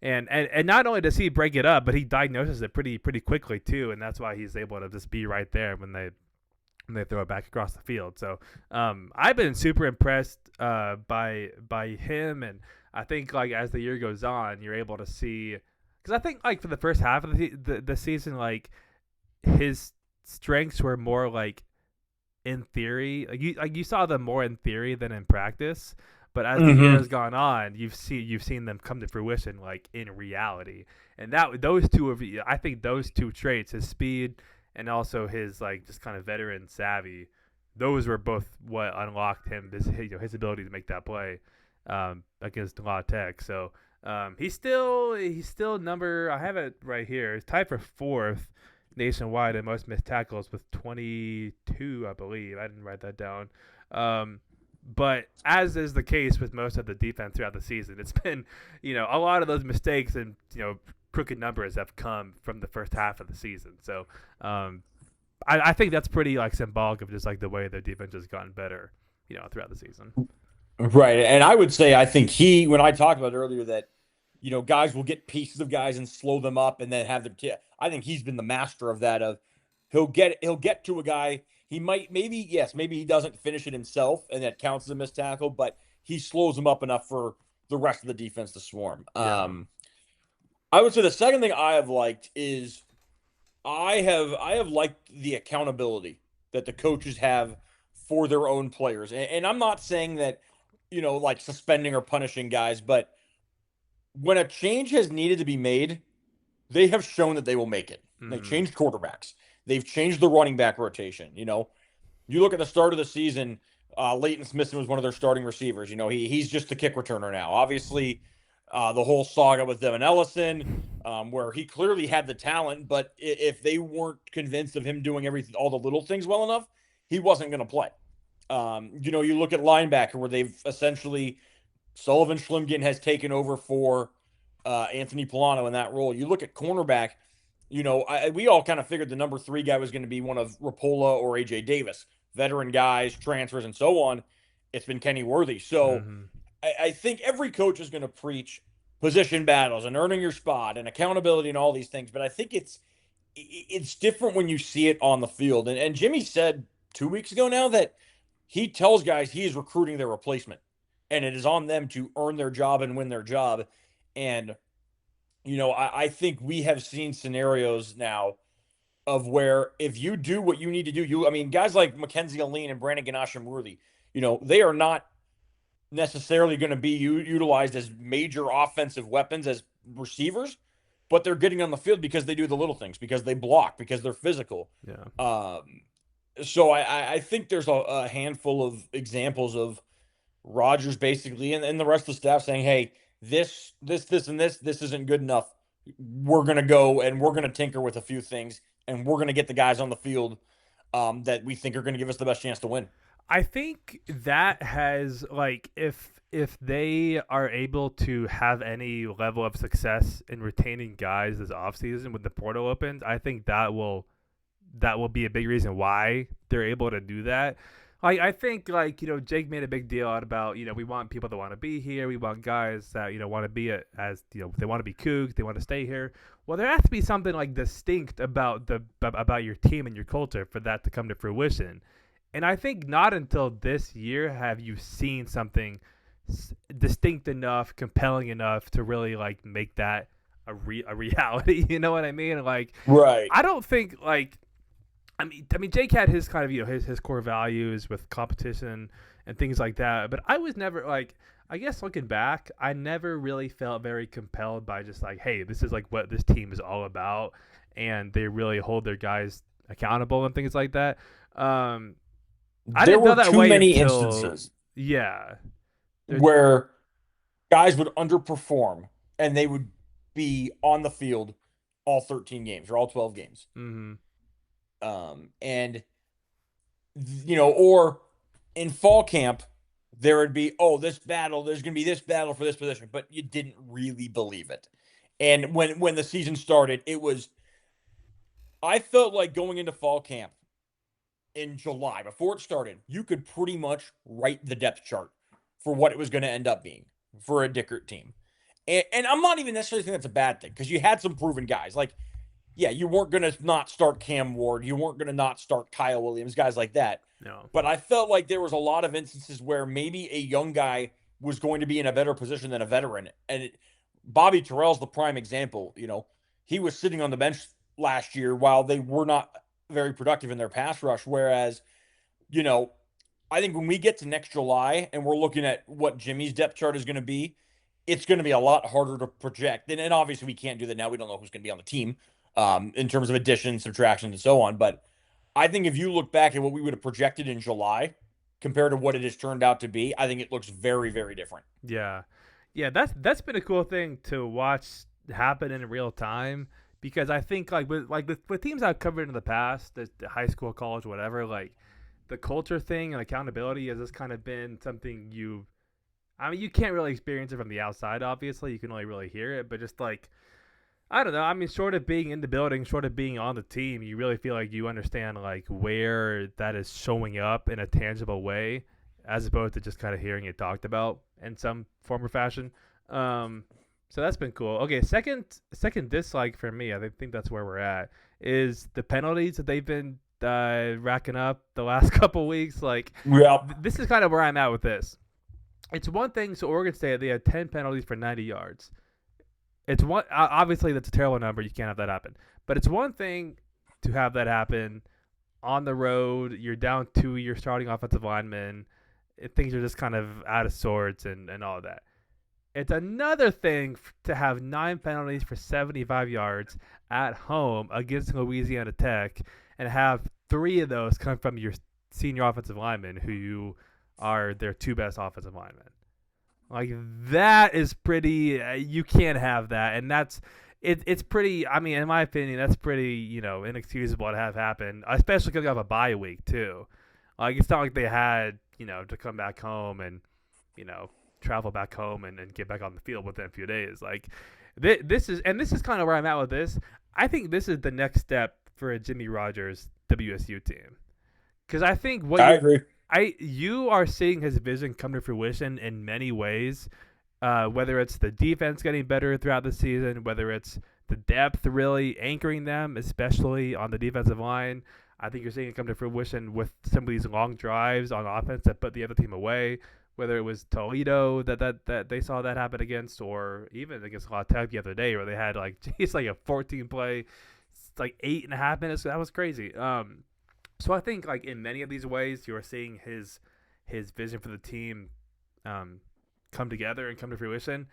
and not only does he break it up, but he diagnoses it pretty quickly too, and that's why he's able to just be right there when they throw it back across the field. So I've been super impressed by him, and I think like as the year goes on, you're able to see, because I think like for the first half of the season, like his strengths were more like in theory, like you saw them more in theory than in practice. But as the year Mm-hmm. has gone on, you've seen them come to fruition like in reality. And that those two of I think those two traits, his speed and also his like just kind of veteran savvy, those were both what unlocked him his ability to make that play against La Tech. So he's still number, I have it right here. He's tied for fourth nationwide in most missed tackles with 22, I believe. I didn't write that down. But as is the case with most of the defense throughout the season, it's been, a lot of those mistakes and, crooked numbers have come from the first half of the season. So I think that's pretty like symbolic of just like the way the defense has gotten better, throughout the season. Right. And I would say, I think when I talked about earlier that, guys will get pieces of guys and slow them up and then have I think he's been the master of that. He'll get to a guy. He might, maybe he doesn't finish it himself and that counts as a missed tackle, but he slows him up enough for the rest of the defense to swarm. Yeah. I would say the second thing I have liked is I have liked the accountability that the coaches have for their own players. And I'm not saying that, like suspending or punishing guys, but when a change has needed to be made, they have shown that they will make it. They Mm-hmm. changed quarterbacks. They've changed the running back rotation. You look at the start of the season, Leighton Smith was one of their starting receivers. He's just the kick returner now. Obviously, the whole saga with Devin Ellison, where he clearly had the talent, but if they weren't convinced of him doing all the little things well enough, he wasn't going to play. You look at linebacker where they've essentially Sullivan Schlimgen has taken over for Anthony Polano in that role. You look at cornerback, we all kind of figured the number 3 guy was going to be one of Rapola or AJ Davis, veteran guys, transfers, and so on. It's been Kenny Worthy. So Mm-hmm. I think every coach is going to preach position battles and earning your spot and accountability and all these things. But I think it's different when you see it on the field. And Jimmy said 2 weeks ago now that he tells guys he is recruiting their replacement, and it is on them to earn their job and win their job. And I think we have seen scenarios now of where if you do what you need to do, guys like Mackenzie Aline and Brandon Ganasham-Worthy, they are not necessarily going to be utilized as major offensive weapons as receivers, but they're getting on the field because they do the little things, because they block, because they're physical. Yeah. So I think there's a handful of examples of Rodgers basically and the rest of the staff saying, hey, this isn't good enough. We're gonna go and we're gonna tinker with a few things and we're gonna get the guys on the field that we think are gonna give us the best chance to win. I think that has like if they are able to have any level of success in retaining guys this offseason when the portal opens, I think that will be a big reason why they're able to do that. Like I think Jake made a big deal out about we want people that want to be here, we want guys that want to be as they want to be Cougs, they want to stay here. Well, there has to be something like distinct about your team and your culture for that to come to fruition. And I think not until this year have you seen something distinct enough, compelling enough to really like make that a reality. You know what I mean? Like, Right. I don't think like I mean, Jake had his kind of his core values with competition and things like that. But I was never like, I guess looking back, I never really felt very compelled by just like, hey, this is like what this team is all about, and they really hold their guys accountable and things like that. I There didn't know were that too way many until instances yeah, where guys would underperform and they would be on the field all 13 games or all 12 games. mm-hmm. And or in fall camp, there would be, there's going to be this battle for this position, but you didn't really believe it. And when the season started, I felt like going into fall camp in July, before it started, you could pretty much write the depth chart for what it was going to end up being for a Dickert team. And I'm not even necessarily saying that's a bad thing because you had some proven guys. Like, yeah, you weren't going to not start Cam Ward. You weren't going to not start Kyle Williams, guys like that. No. But I felt like there was a lot of instances where maybe a young guy was going to be in a better position than a veteran. And Bobby Terrell's the prime example. He was sitting on the bench last year while they were not very productive in their pass rush. Whereas, I think when we get to next July and we're looking at what Jimmy's depth chart is going to be, it's going to be a lot harder to project. And obviously we can't do that now. We don't know who's going to be on the team in terms of additions, subtractions, and so on. But I think if you look back at what we would have projected in July compared to what it has turned out to be, I think it looks very, very different. Yeah. Yeah, that's been a cool thing to watch happen in real time because I think with teams I've covered in the past, the high school, college, whatever, like the culture thing and accountability has just kind of been something you can't really experience it from the outside, obviously. You can only really hear it, but just like I don't know. I mean, short of being in the building, short of being on the team, you really feel like you understand like where that is showing up in a tangible way, as opposed to just kind of hearing it talked about in some form or fashion. So that's been cool. Okay, second dislike for me, I think that's where we're at, is the penalties that they've been racking up the last couple weeks. Like, this is kind of where I'm at with this. It's one thing. So Oregon State, they had 10 penalties for 90 yards. It's one. Obviously, that's a terrible number. You can't have that happen. But it's one thing to have that happen on the road. You're down to your starting offensive lineman. Things are just kind of out of sorts and all of that. It's another thing to have 9 penalties for 75 yards at home against Louisiana Tech and have 3 of those come from your senior offensive linemen who are their 2 best offensive linemen. Like, that is pretty you can't have that. And it's pretty, I mean, in my opinion, that's pretty, inexcusable to have happen, especially because you have a bye week, too. Like, it's not like they had, to come back home and, travel back home and get back on the field within a few days. Like, this is kind of where I'm at with this. I think this is the next step for a Jimmy Rogers WSU team. Because I think I agree. You are seeing his vision come to fruition in many ways, whether it's the defense getting better throughout the season, whether it's the depth really anchoring them, especially on the defensive line. I think you're seeing it come to fruition with some of these long drives on offense that put the other team away, whether it was Toledo that they saw that happen against, or even against La Tech the other day where they had like a 14-play, like 8.5 minutes. That was crazy. So I think like in many of these ways you are seeing his vision for the team come together and come to fruition.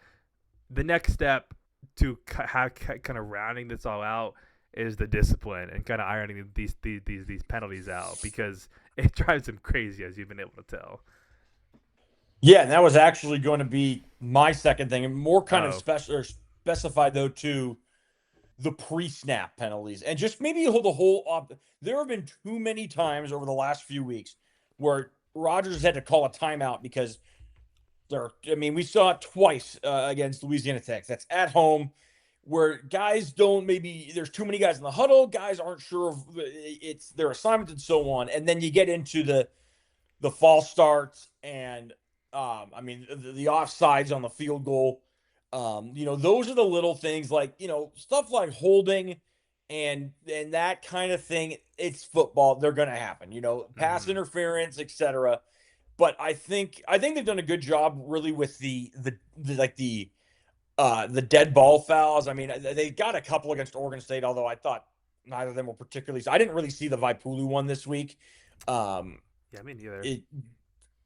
The next step to kind of rounding this all out is the discipline and kind of ironing these penalties out, because it drives him crazy, as you've been able to tell. Yeah, and that was actually going to be my second thing, and more kind of Oh, special or specified though to the pre-snap penalties, and just maybe the whole. There have been too many times over the last few weeks where Rodgers had to call a timeout because there. I mean, we saw it twice against Louisiana Tech. That's at home, where guys don't maybe there's too many guys in the huddle. Guys aren't sure of it's their assignment and so on, and then you get into the false starts and I mean the offsides on the field goal. Those are the little things like stuff like holding and that kind of thing. It's football; they're going to happen. Pass mm-hmm. interference, etc. But I think they've done a good job really with the dead ball fouls. I mean, they got a couple against Oregon State, although I thought neither of them were particularly. I didn't really see the Vaipulu one this week. Um, Yeah, me neither. it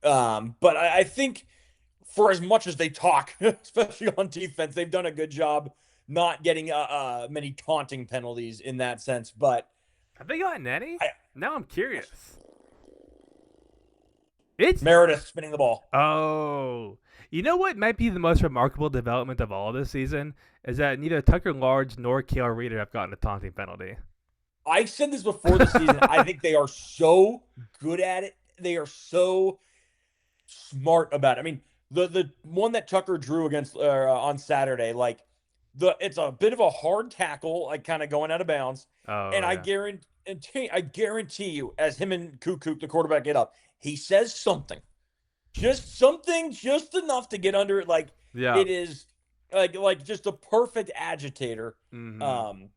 but I think for as much as they talk, especially on defense, they've done a good job not getting many taunting penalties in that sense. But Have they gotten any? I, Now I'm curious. It's Meredith spinning the ball. Oh, you know what might be the most remarkable development of all this season is that neither Tucker Large nor Kale Reader have gotten a taunting penalty. I said this before the season. I think they are so good at it. They are so smart about it. I mean, the one that Tucker drew against on Saturday, like it's a bit of a hard tackle, like kind of going out of bounds, and Oh I yeah, guarantee you, as him and Cuckoo, the quarterback, get up, he says something, just enough to get under it. Like yeah. it is, like just a perfect agitator. Mm-hmm. Um,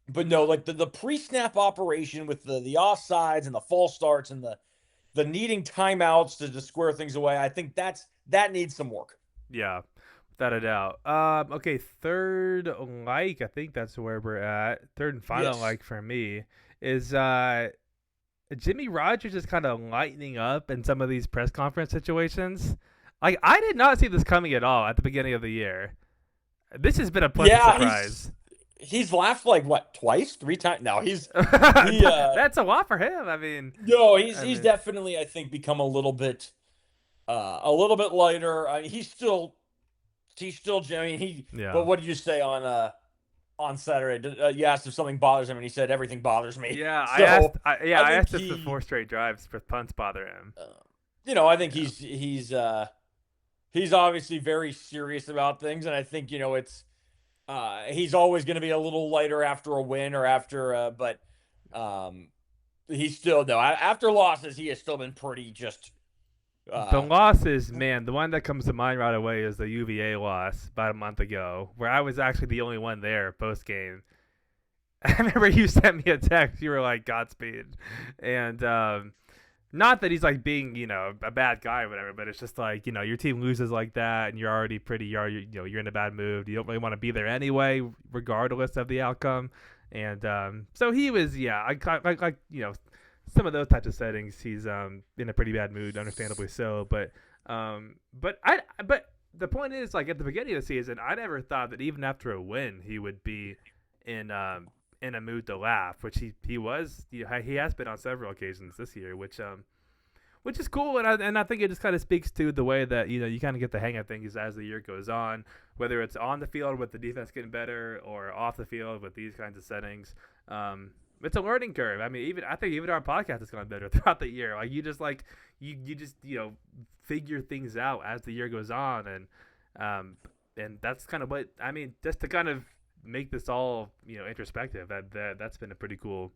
but no, like the pre-snap operation with the offsides and the false starts and the needing timeouts to square things away. I think that needs some work. Yeah, without a doubt. Okay, third like I think that's where we're at. Third and final Yes. like for me is Jimmy Rogers is kind of lightening up in some of these press conference situations. Like I did not see this coming at all at the beginning of the year. This has been a pleasant Yeah, surprise. he's laughed like what, twice, three times. No, he That's a lot for him. I mean, no, I he's mean, definitely, I think, become a little bit lighter. I mean, he's still Jimmy. yeah, But what did you say on Saturday? You asked if something bothers him, and he said everything bothers me. yeah. So I I think asked if the four straight drives for punts bother him. I think Yeah, he's obviously very serious about things, and I think it's he's always going to be a little lighter after a win or after, but um, he's still no after losses he has still been pretty just the uh, losses, man. The one that comes to mind right away is the UVA loss about a month ago, where I was actually the only one there post game. I remember you sent me a text. You were like, "Godspeed," and not that he's like being a bad guy or whatever, but it's just like your team loses like that, and you're already you're in a bad mood. You don't really want to be there anyway, regardless of the outcome. And so he was, yeah, like some of those types of settings, he's in a pretty bad mood, understandably so. But the point is, like at the beginning of the season, I never thought that even after a win, he would be in in a mood to laugh, which he was. He has been on several occasions this year, which is cool, and I think it just kind of speaks to the way that you kind of get the hang of things as the year goes on, whether it's on the field with the defense getting better or off the field with these kinds of settings. It's a learning curve. I mean, I think even our podcast has gone better throughout the year. Like you just figure things out as the year goes on, and that's kind of what I mean. Just to kind of make this all introspective. That's been a pretty cool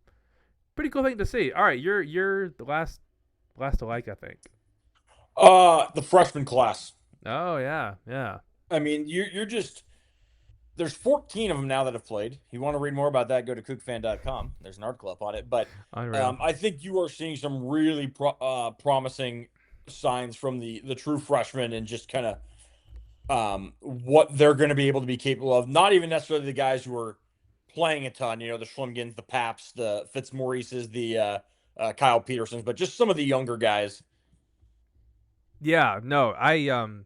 thing to see. All right, you're the last to like, I think. the freshman class. Oh yeah, yeah. I mean, you're just there's 14 of them now that have played. You want to read more about that, go to kookfan.com. There's an article up on it. But Unreal. I think you are seeing some really promising signs from the true freshmen and just kind of what they're going to be able to be capable of. Not even necessarily the guys who are playing a ton, the Schlumgins, the Paps, the Fitzmaurices, the Kyle Petersons, but just some of the younger guys. Yeah, no, and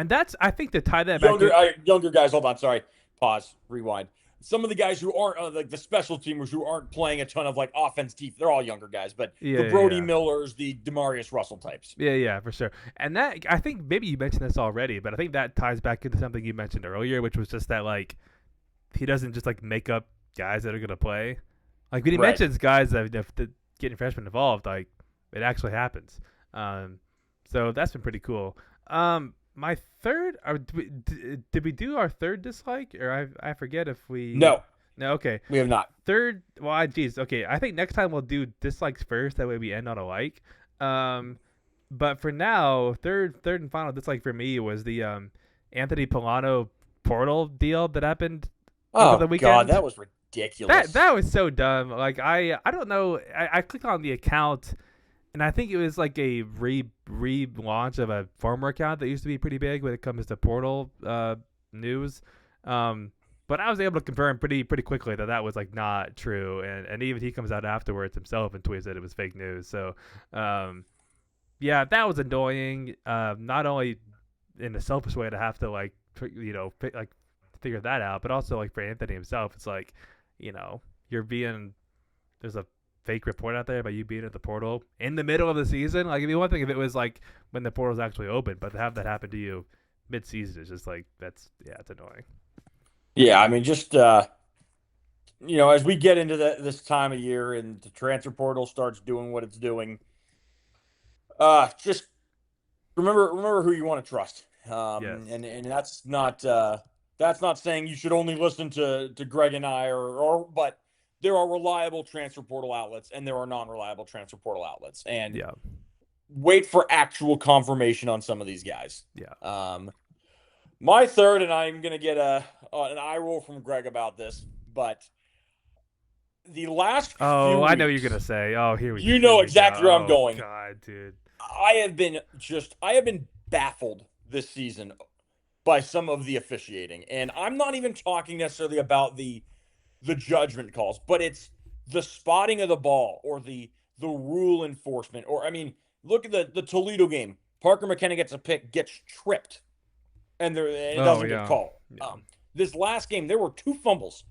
that's I think to tie that back to Younger guys. Hold on, sorry. Pause. Rewind. some of the guys who aren't like the special teamers who aren't playing a ton of like offense deep. They're all younger guys, but Yeah, the yeah, Brody yeah. Millers, the Demarius Russell types. Yeah, yeah, for sure. And that I think maybe you mentioned this already, but I think that ties back into something you mentioned earlier, which was just that like he doesn't just like make up guys that are gonna play. Like when he Right. mentions guys that getting freshmen involved, like it actually happens. Um, so that's been pretty cool. My third, did we do our third dislike, or I forget if we. No, No, okay. we have not. Third, well, geez, okay. I think next time we'll do dislikes first. That way we end on a like. Um, but for now, third and final dislike for me was the Anthony Polano portal deal that happened over the Oh God, weekend. that was ridiculous. That was so dumb. Like I don't know. I clicked on the account, and I think it was like a relaunch of a former account that used to be pretty big when it comes to portal news. But I was able to confirm pretty quickly that was like not true, and even he comes out afterwards himself and tweets that it was fake news. So, yeah, that was annoying. Not only in a selfish way to have to like like figure that out, but also like for Anthony himself, it's like, you're being there's a fake report out there about you being at the portal in the middle of the season. Like, it'd be one thing if it was like when the portal's actually open, but to have that happen to you mid-season is just like it's annoying. Yeah, I mean, just as we get into this time of year and the transfer portal starts doing what it's doing, just remember who you want to trust. Yes. And that's not saying you should only listen to Greg and I but there are reliable transfer portal outlets and there are non-reliable transfer portal outlets, and Yeah. wait for actual confirmation on some of these guys. Yeah. My third, and I'm gonna get an eye roll from Greg about this, but the last Oh, few I know what weeks, you're gonna say. Oh, here we you here know we exactly go. where I'm Oh going. God, dude. I have been baffled this season by some of the officiating, and I'm not even talking necessarily about the judgment calls, but it's the spotting of the ball or the rule enforcement. Or I mean, look at the Toledo game. Parker McKenna gets a pick, gets tripped, and it Oh doesn't get yeah. called. Yeah. This last game, there were 2 fumbles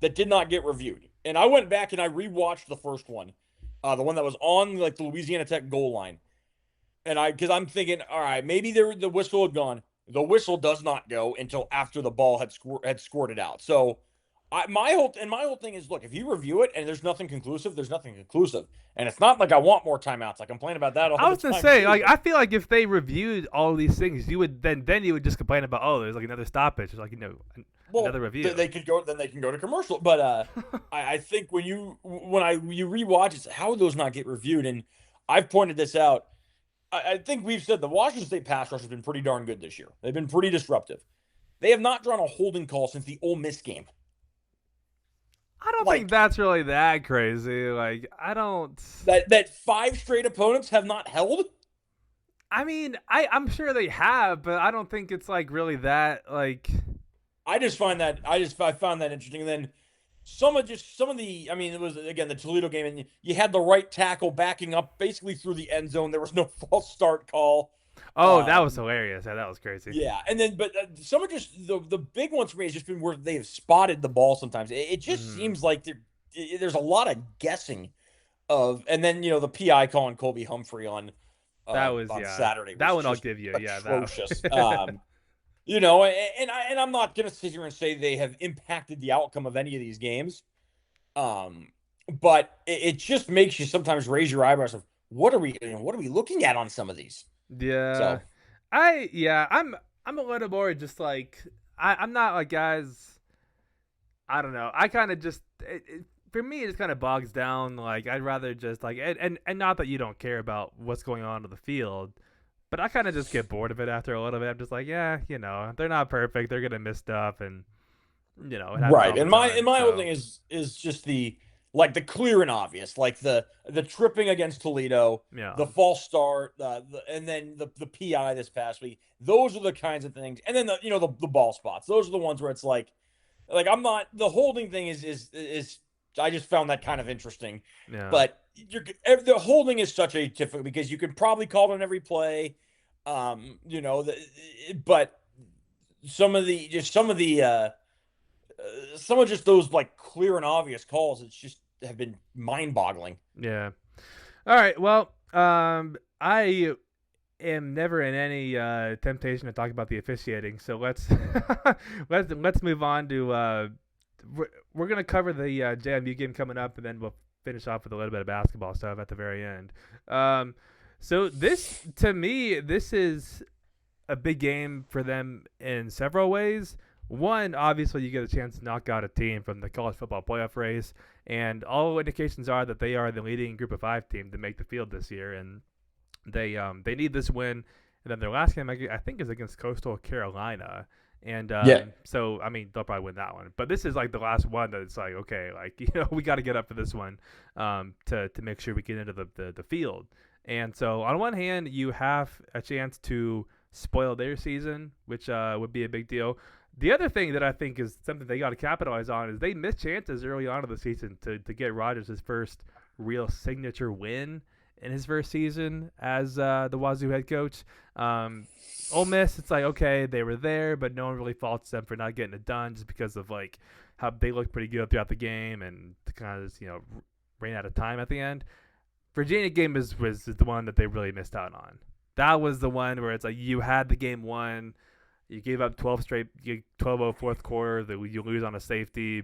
that did not get reviewed, and I went back and I rewatched the first one, the one that was on like the Louisiana Tech goal line, and because I'm thinking, all right, maybe the whistle had gone. The whistle does not go until after the ball had scored it out. So my whole thing is, look, if you review it and there's nothing conclusive, there's nothing conclusive, and it's not like I want more timeouts. I complain about that all I the was gonna time. say, Too, like, but, I feel like if they reviewed all these things, you would then you would just complain about, oh, there's like another stoppage, there's like another review. they could go. Then they can go to commercial. But I think when you rewatch it, how would those not get reviewed? And I've pointed this out. I think we've said the Washington State pass rush has been pretty darn good this year. They've been pretty disruptive. They have not drawn a holding call since the Ole Miss game. I don't think that's really that crazy. Like, I don't. That 5 straight opponents have not held. I mean, I'm sure they have, but I don't think it's like really that like. I found that interesting. And then some of the, I mean, it was again the Toledo game, and you had the right tackle backing up basically through the end zone. There was no false start call. Oh, that was hilarious. Yeah, that was crazy. Yeah, and then but some of just the big ones for me has just been where they have spotted the ball. Sometimes it just seems like there's a lot of guessing of, and then the PI calling Colby Humphrey on Saturday. That one I'll give you. Atrocious. And I'm not gonna sit here and say they have impacted the outcome of any of these games. But it just makes you sometimes raise your eyebrows of what are we looking at on some of these. Yeah. So, I'm a little more just like I'm not like, guys. I don't know. I kind of just for me it just kind of bogs down. Like, I'd rather just like and not that you don't care about what's going on the field, but I kind of just get bored of it after a little bit. I'm just like, yeah, they're not perfect. They're gonna miss stuff, and it happens right. all the And my time, whole thing is just the clear and obvious, like the tripping against Toledo, the false start, and then the PI this past week. Those are the kinds of things, and then the ball spots. Those are the ones where it's like I'm not, the holding thing is I just found that kind of interesting. Yeah. But the holding is such a difficult because you can probably call it on every play, but some of the some of just those like clear and obvious calls, it's just have been mind boggling. Yeah. All right. Well, I am never in any temptation to talk about the officiating, so let's let's move on to we're gonna cover the JMU game coming up, and then we'll finish off with a little bit of basketball stuff at the very end. Um, so this, to me, this is a big game for them in several ways. One, obviously, you get a chance to knock out a team from the college football playoff race, and all indications are that they are the leading Group of Five team to make the field this year, and they need this win. And then their last game, I think, is against Coastal Carolina, and Yeah. so I mean they'll probably win that one. But this is like the last one that it's like, okay, like we got to get up for this one to make sure we get into the field. And so on one hand, you have a chance to spoil their season, which would be a big deal. The other thing that I think is something they got to capitalize on is they missed chances early on in the season to get Rodgers his first real signature win in his first season as the Wazoo head coach. Ole Miss, it's like, okay, they were there, but no one really faults them for not getting it done just because of like how they looked pretty good throughout the game and kind of just, ran out of time at the end. Virginia game was the one that they really missed out on. That was the one where it's like you had the game won. You gave up 12 straight, 12-0 fourth quarter. That you lose on a safety.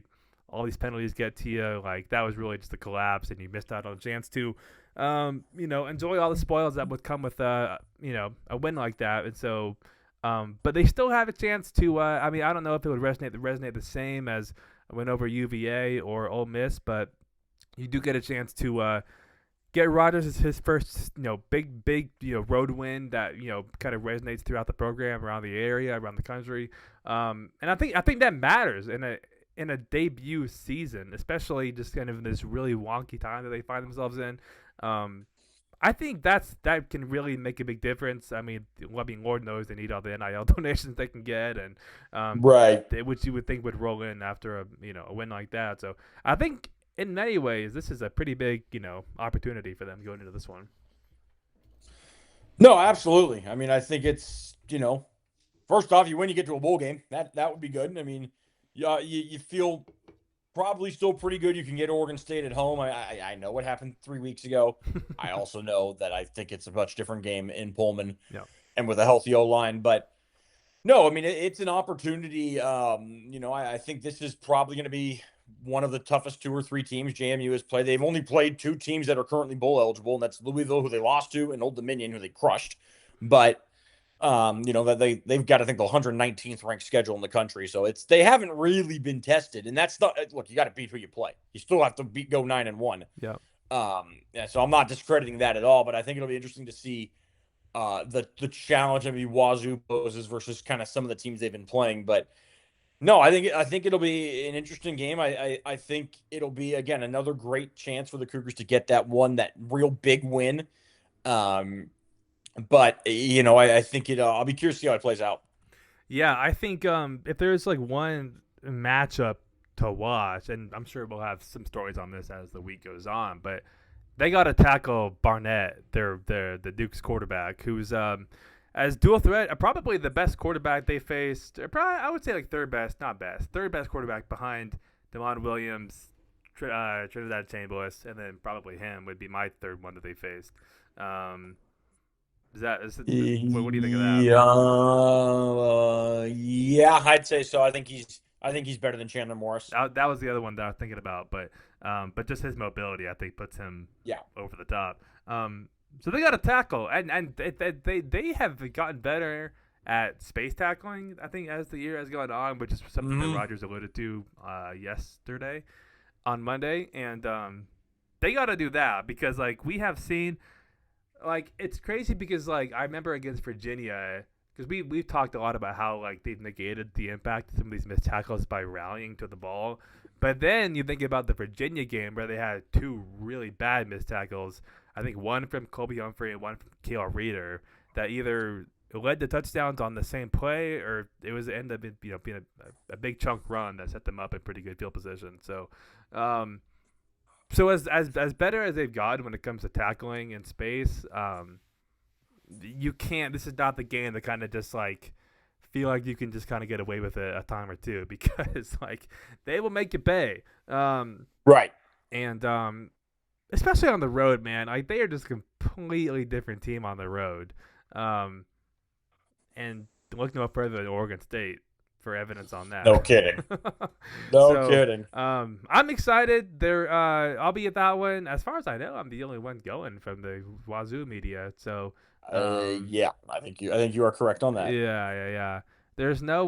All these penalties get to you. Like that was really just a collapse, and you missed out on a chance to, enjoy all the spoils that would come with a win like that. And so, but they still have a chance to. I don't know if it would resonate the same as a win over UVA or Ole Miss, but you do get a chance to get Rodgers his first, big, road win that kind of resonates throughout the program, around the area, around the country, and I think that matters in a debut season, especially just kind of in this really wonky time that they find themselves in. I think that can really make a big difference. Lord knows they need all the NIL donations they can get, and Right. which you would think would roll in after a win like that. So I think in many ways, this is a pretty big, opportunity for them going into this one. No, absolutely. I think it's, first off, you win, you get to a bowl game. That would be good. You feel probably still pretty good. You can get Oregon State at home. I know what happened 3 weeks ago. I also know that I think it's a much different game in Pullman and with a healthy O-line. But no, it's an opportunity. I think this is probably going to be one of the toughest 2 or 3 teams JMU has played. They've only played 2 teams that are currently bowl eligible, and that's Louisville, who they lost to, and Old Dominion, who they crushed. But that they've got, I think, the 119th ranked schedule in the country, so they haven't really been tested. And that's not, look, you got to beat who you play. You still have to go 9-1. Yeah. So I'm not discrediting that at all, but I think it'll be interesting to see the challenge Wazoo poses versus kind of some of the teams they've been playing. But no, I think it'll be an interesting game. I think it'll be, again, another great chance for the Cougars to get that real big win. But I think I'll be curious to see how it plays out. Yeah, I think if there's like one matchup to watch, and I'm sure we'll have some stories on this as the week goes on, but they got to tackle Barnett, the Duke's quarterback, who's as dual threat, probably the best quarterback they faced. Probably, I would say like third best quarterback behind DeMond Williams, Trinidad Chambliss, and then probably him would be my third one that they faced. What do you think of that? Yeah, I'd say so. I think he's better than Chandler Morris. That was the other one that I was thinking about, but just his mobility, I think, puts him over the top. So they got to tackle, and they have gotten better at space tackling, I think, as the year has gone on, which is something that Rodgers alluded to yesterday on Monday, and they got to do that because like we have seen. Like, it's crazy because, like, I remember against Virginia, because we've talked a lot about how, like, they've negated the impact of some of these missed tackles by rallying to the ball. But then you think about the Virginia game where they had 2 really bad missed tackles. I think one from Colby Humphrey and one from Cale Reeder that either led to touchdowns on the same play or it was ended up being a big chunk run that set them up in pretty good field position. So, So as better as they've gotten when it comes to tackling in space, you can't. This is not the game that kind of just like feel like you can just kind of get away with it a time or two because like they will make you pay. Right. And especially on the road, man, like they are just a completely different team on the road. And look no further than Oregon State for evidence on that. No kidding. No kidding. I'm excited. I'll be at that one. As far as I know, I'm the only one going from the Wazoo media. So, yeah, I think you are correct on that. Yeah. There's no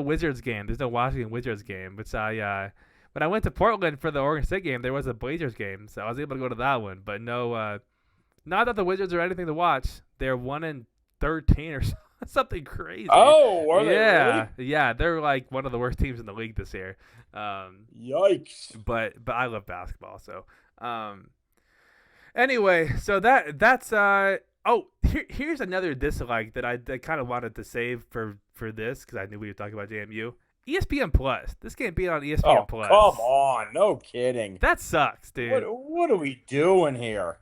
Wizards game. There's no Washington Wizards game. But when I went to Portland for the Oregon State game, there was a Blazers game, so I was able to go to that one. But no, not that the Wizards are anything to watch. They're 1-13 or something crazy. Oh, are they really? Yeah, they're like one of the worst teams in the league this year. Yikes! But I love basketball, so anyway, so that's here's another dislike that I kind of wanted to save for this because I knew we were talking about JMU. ESPN Plus. This can't be on ESPN Plus. Come on, no kidding. That sucks, dude. What are we doing here?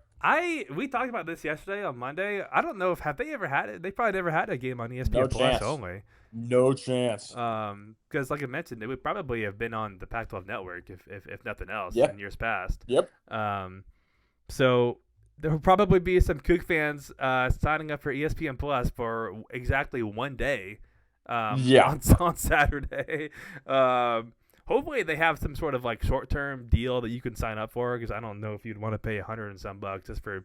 We talked about this yesterday on Monday. I don't know have they ever had it. They probably never had a game on ESPN Plus only. No chance. Because like I mentioned, it would probably have been on the Pac-12 network if nothing else in years past. Yep. So there will probably be some Kook fans signing up for ESPN Plus for exactly one day. On Saturday. Hopefully they have some sort of like short-term deal that you can sign up for because I don't know if you'd want to pay $100 and some just for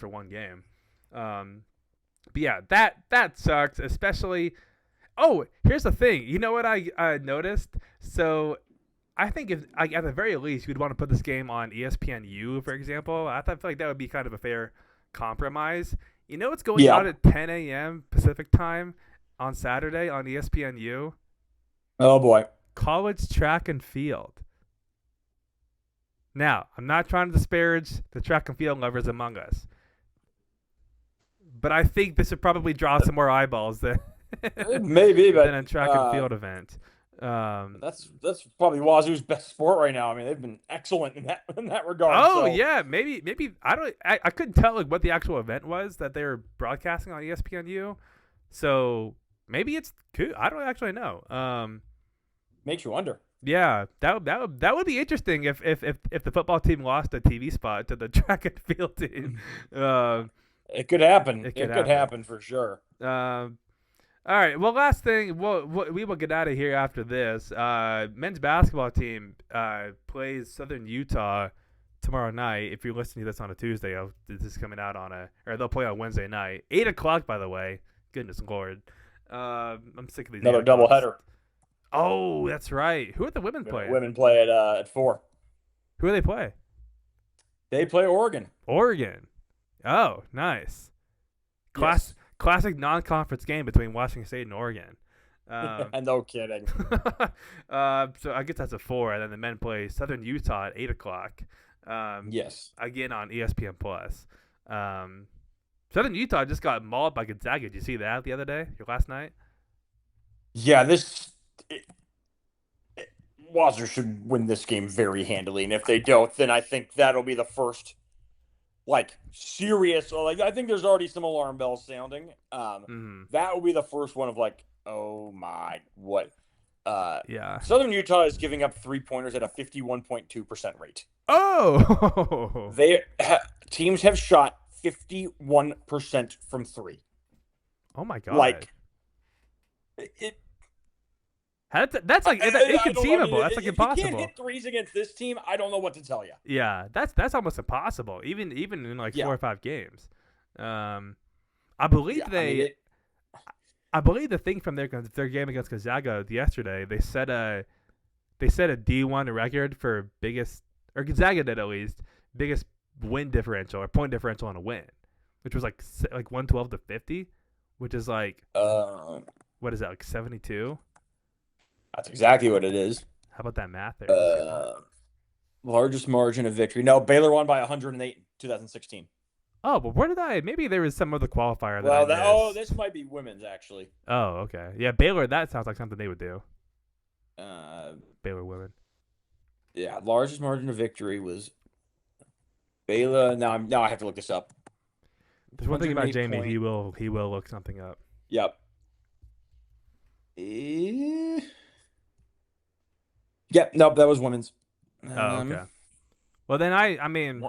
one game. But yeah, that sucks. Especially, here's the thing. You know what I noticed? So I think if at the very least you'd want to put this game on ESPNU, for example. I feel like that would be kind of a fair compromise. You know what's going on at 10 a.m. Pacific time on Saturday on ESPNU? Oh, boy. College track and field. Now, I'm not trying to disparage the track and field lovers among us, but I think this would probably draw some more eyeballs than maybe, but than a track and field event. That's probably Wazoo's best sport right now. I mean, they've been excellent in that regard. Oh, yeah, maybe I couldn't tell like what the actual event was that they were broadcasting on ESPNU. So maybe it's cool. I don't actually know. Makes you wonder. Yeah, that would be interesting if the football team lost a TV spot to the track and field team. It could happen. It could happen for sure. All right. Well, last thing, we will get out of here after this. Men's basketball team plays Southern Utah tomorrow night. If you're listening to this on a Tuesday, this is coming out or they'll play on Wednesday night, 8:00. By the way, goodness Lord, I'm sick of these. Another doubleheader. Oh, that's right. Who are the women playing? Women play at 4. Who do they play? They play Oregon. Oregon. Oh, nice. Classic non-conference game between Washington State and Oregon. No kidding. So I guess that's a 4, and then the men play Southern Utah at 8:00. Yes. Again on ESPN Plus. Southern Utah just got mauled by Gonzaga. Did you see that the other day? Last night? Yeah, Wazoo should win this game very handily, and if they don't, then I think that'll be the first, serious. I think there's already some alarm bells sounding. That will be the first one of oh my, what? Yeah. Southern Utah is giving up 3-pointers at a 51.2% rate. Oh. Teams have shot 51% from 3. Oh my God. That's inconceivable. That's impossible. If you can't hit threes against this team, I don't know what to tell you. Yeah, that's almost impossible. Even in 4 or 5 games. I believe I believe the thing from their game against Gonzaga yesterday, they set a D1 record for biggest, or Gonzaga did at least, biggest win differential or point differential on a win, which was like 112 to 50, which is what is that, 72? That's exactly what it is. How about that math there? Largest margin of victory. No, Baylor won by 108 in 2016. Oh, but where did maybe there was some other qualifier that this might be women's, actually. Oh, okay. Yeah, Baylor, that sounds like something they would do. Baylor women. Yeah, largest margin of victory was Baylor. Now I have to look this up. There's one thing about Jamey, he will look something up. Yep. Yep, nope, that was women's. Oh, okay. Well, then I mean,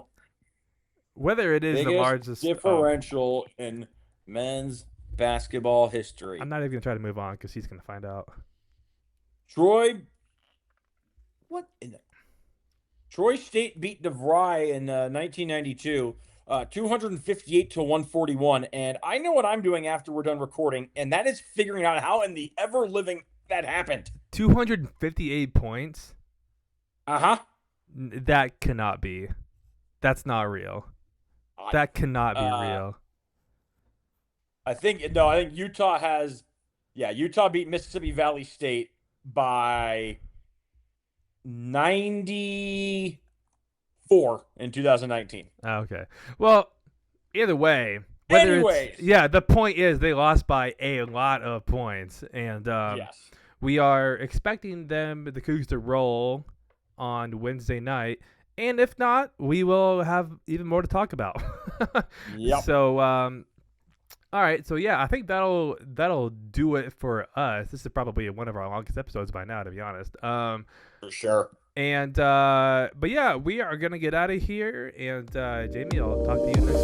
whether it is the Biggest largest. Oh, differential in men's basketball I'm history. not even gonna try to move on because he's gonna find out. Troy, what in the Troy State beat DeVry in 1992, 258 to 141. And I know what I'm doing after we're done recording, and that is figuring out how in the ever living that happened. 258 points. Uh-huh. That cannot be. That's not real. That cannot be real. I think Utah has, Utah beat Mississippi Valley State by 94 in 2019. Okay. Well, either way, Anyways, the point is they lost by a lot of points, and yes, we are expecting the Cougs to roll on Wednesday night, and if not, we will have even more to talk about. Yep. So, all right. So yeah, I think that'll do it for us. This is probably one of our longest episodes by now, to be honest. For sure. And but yeah, we are gonna get out of here, and Jamey, I'll talk to you next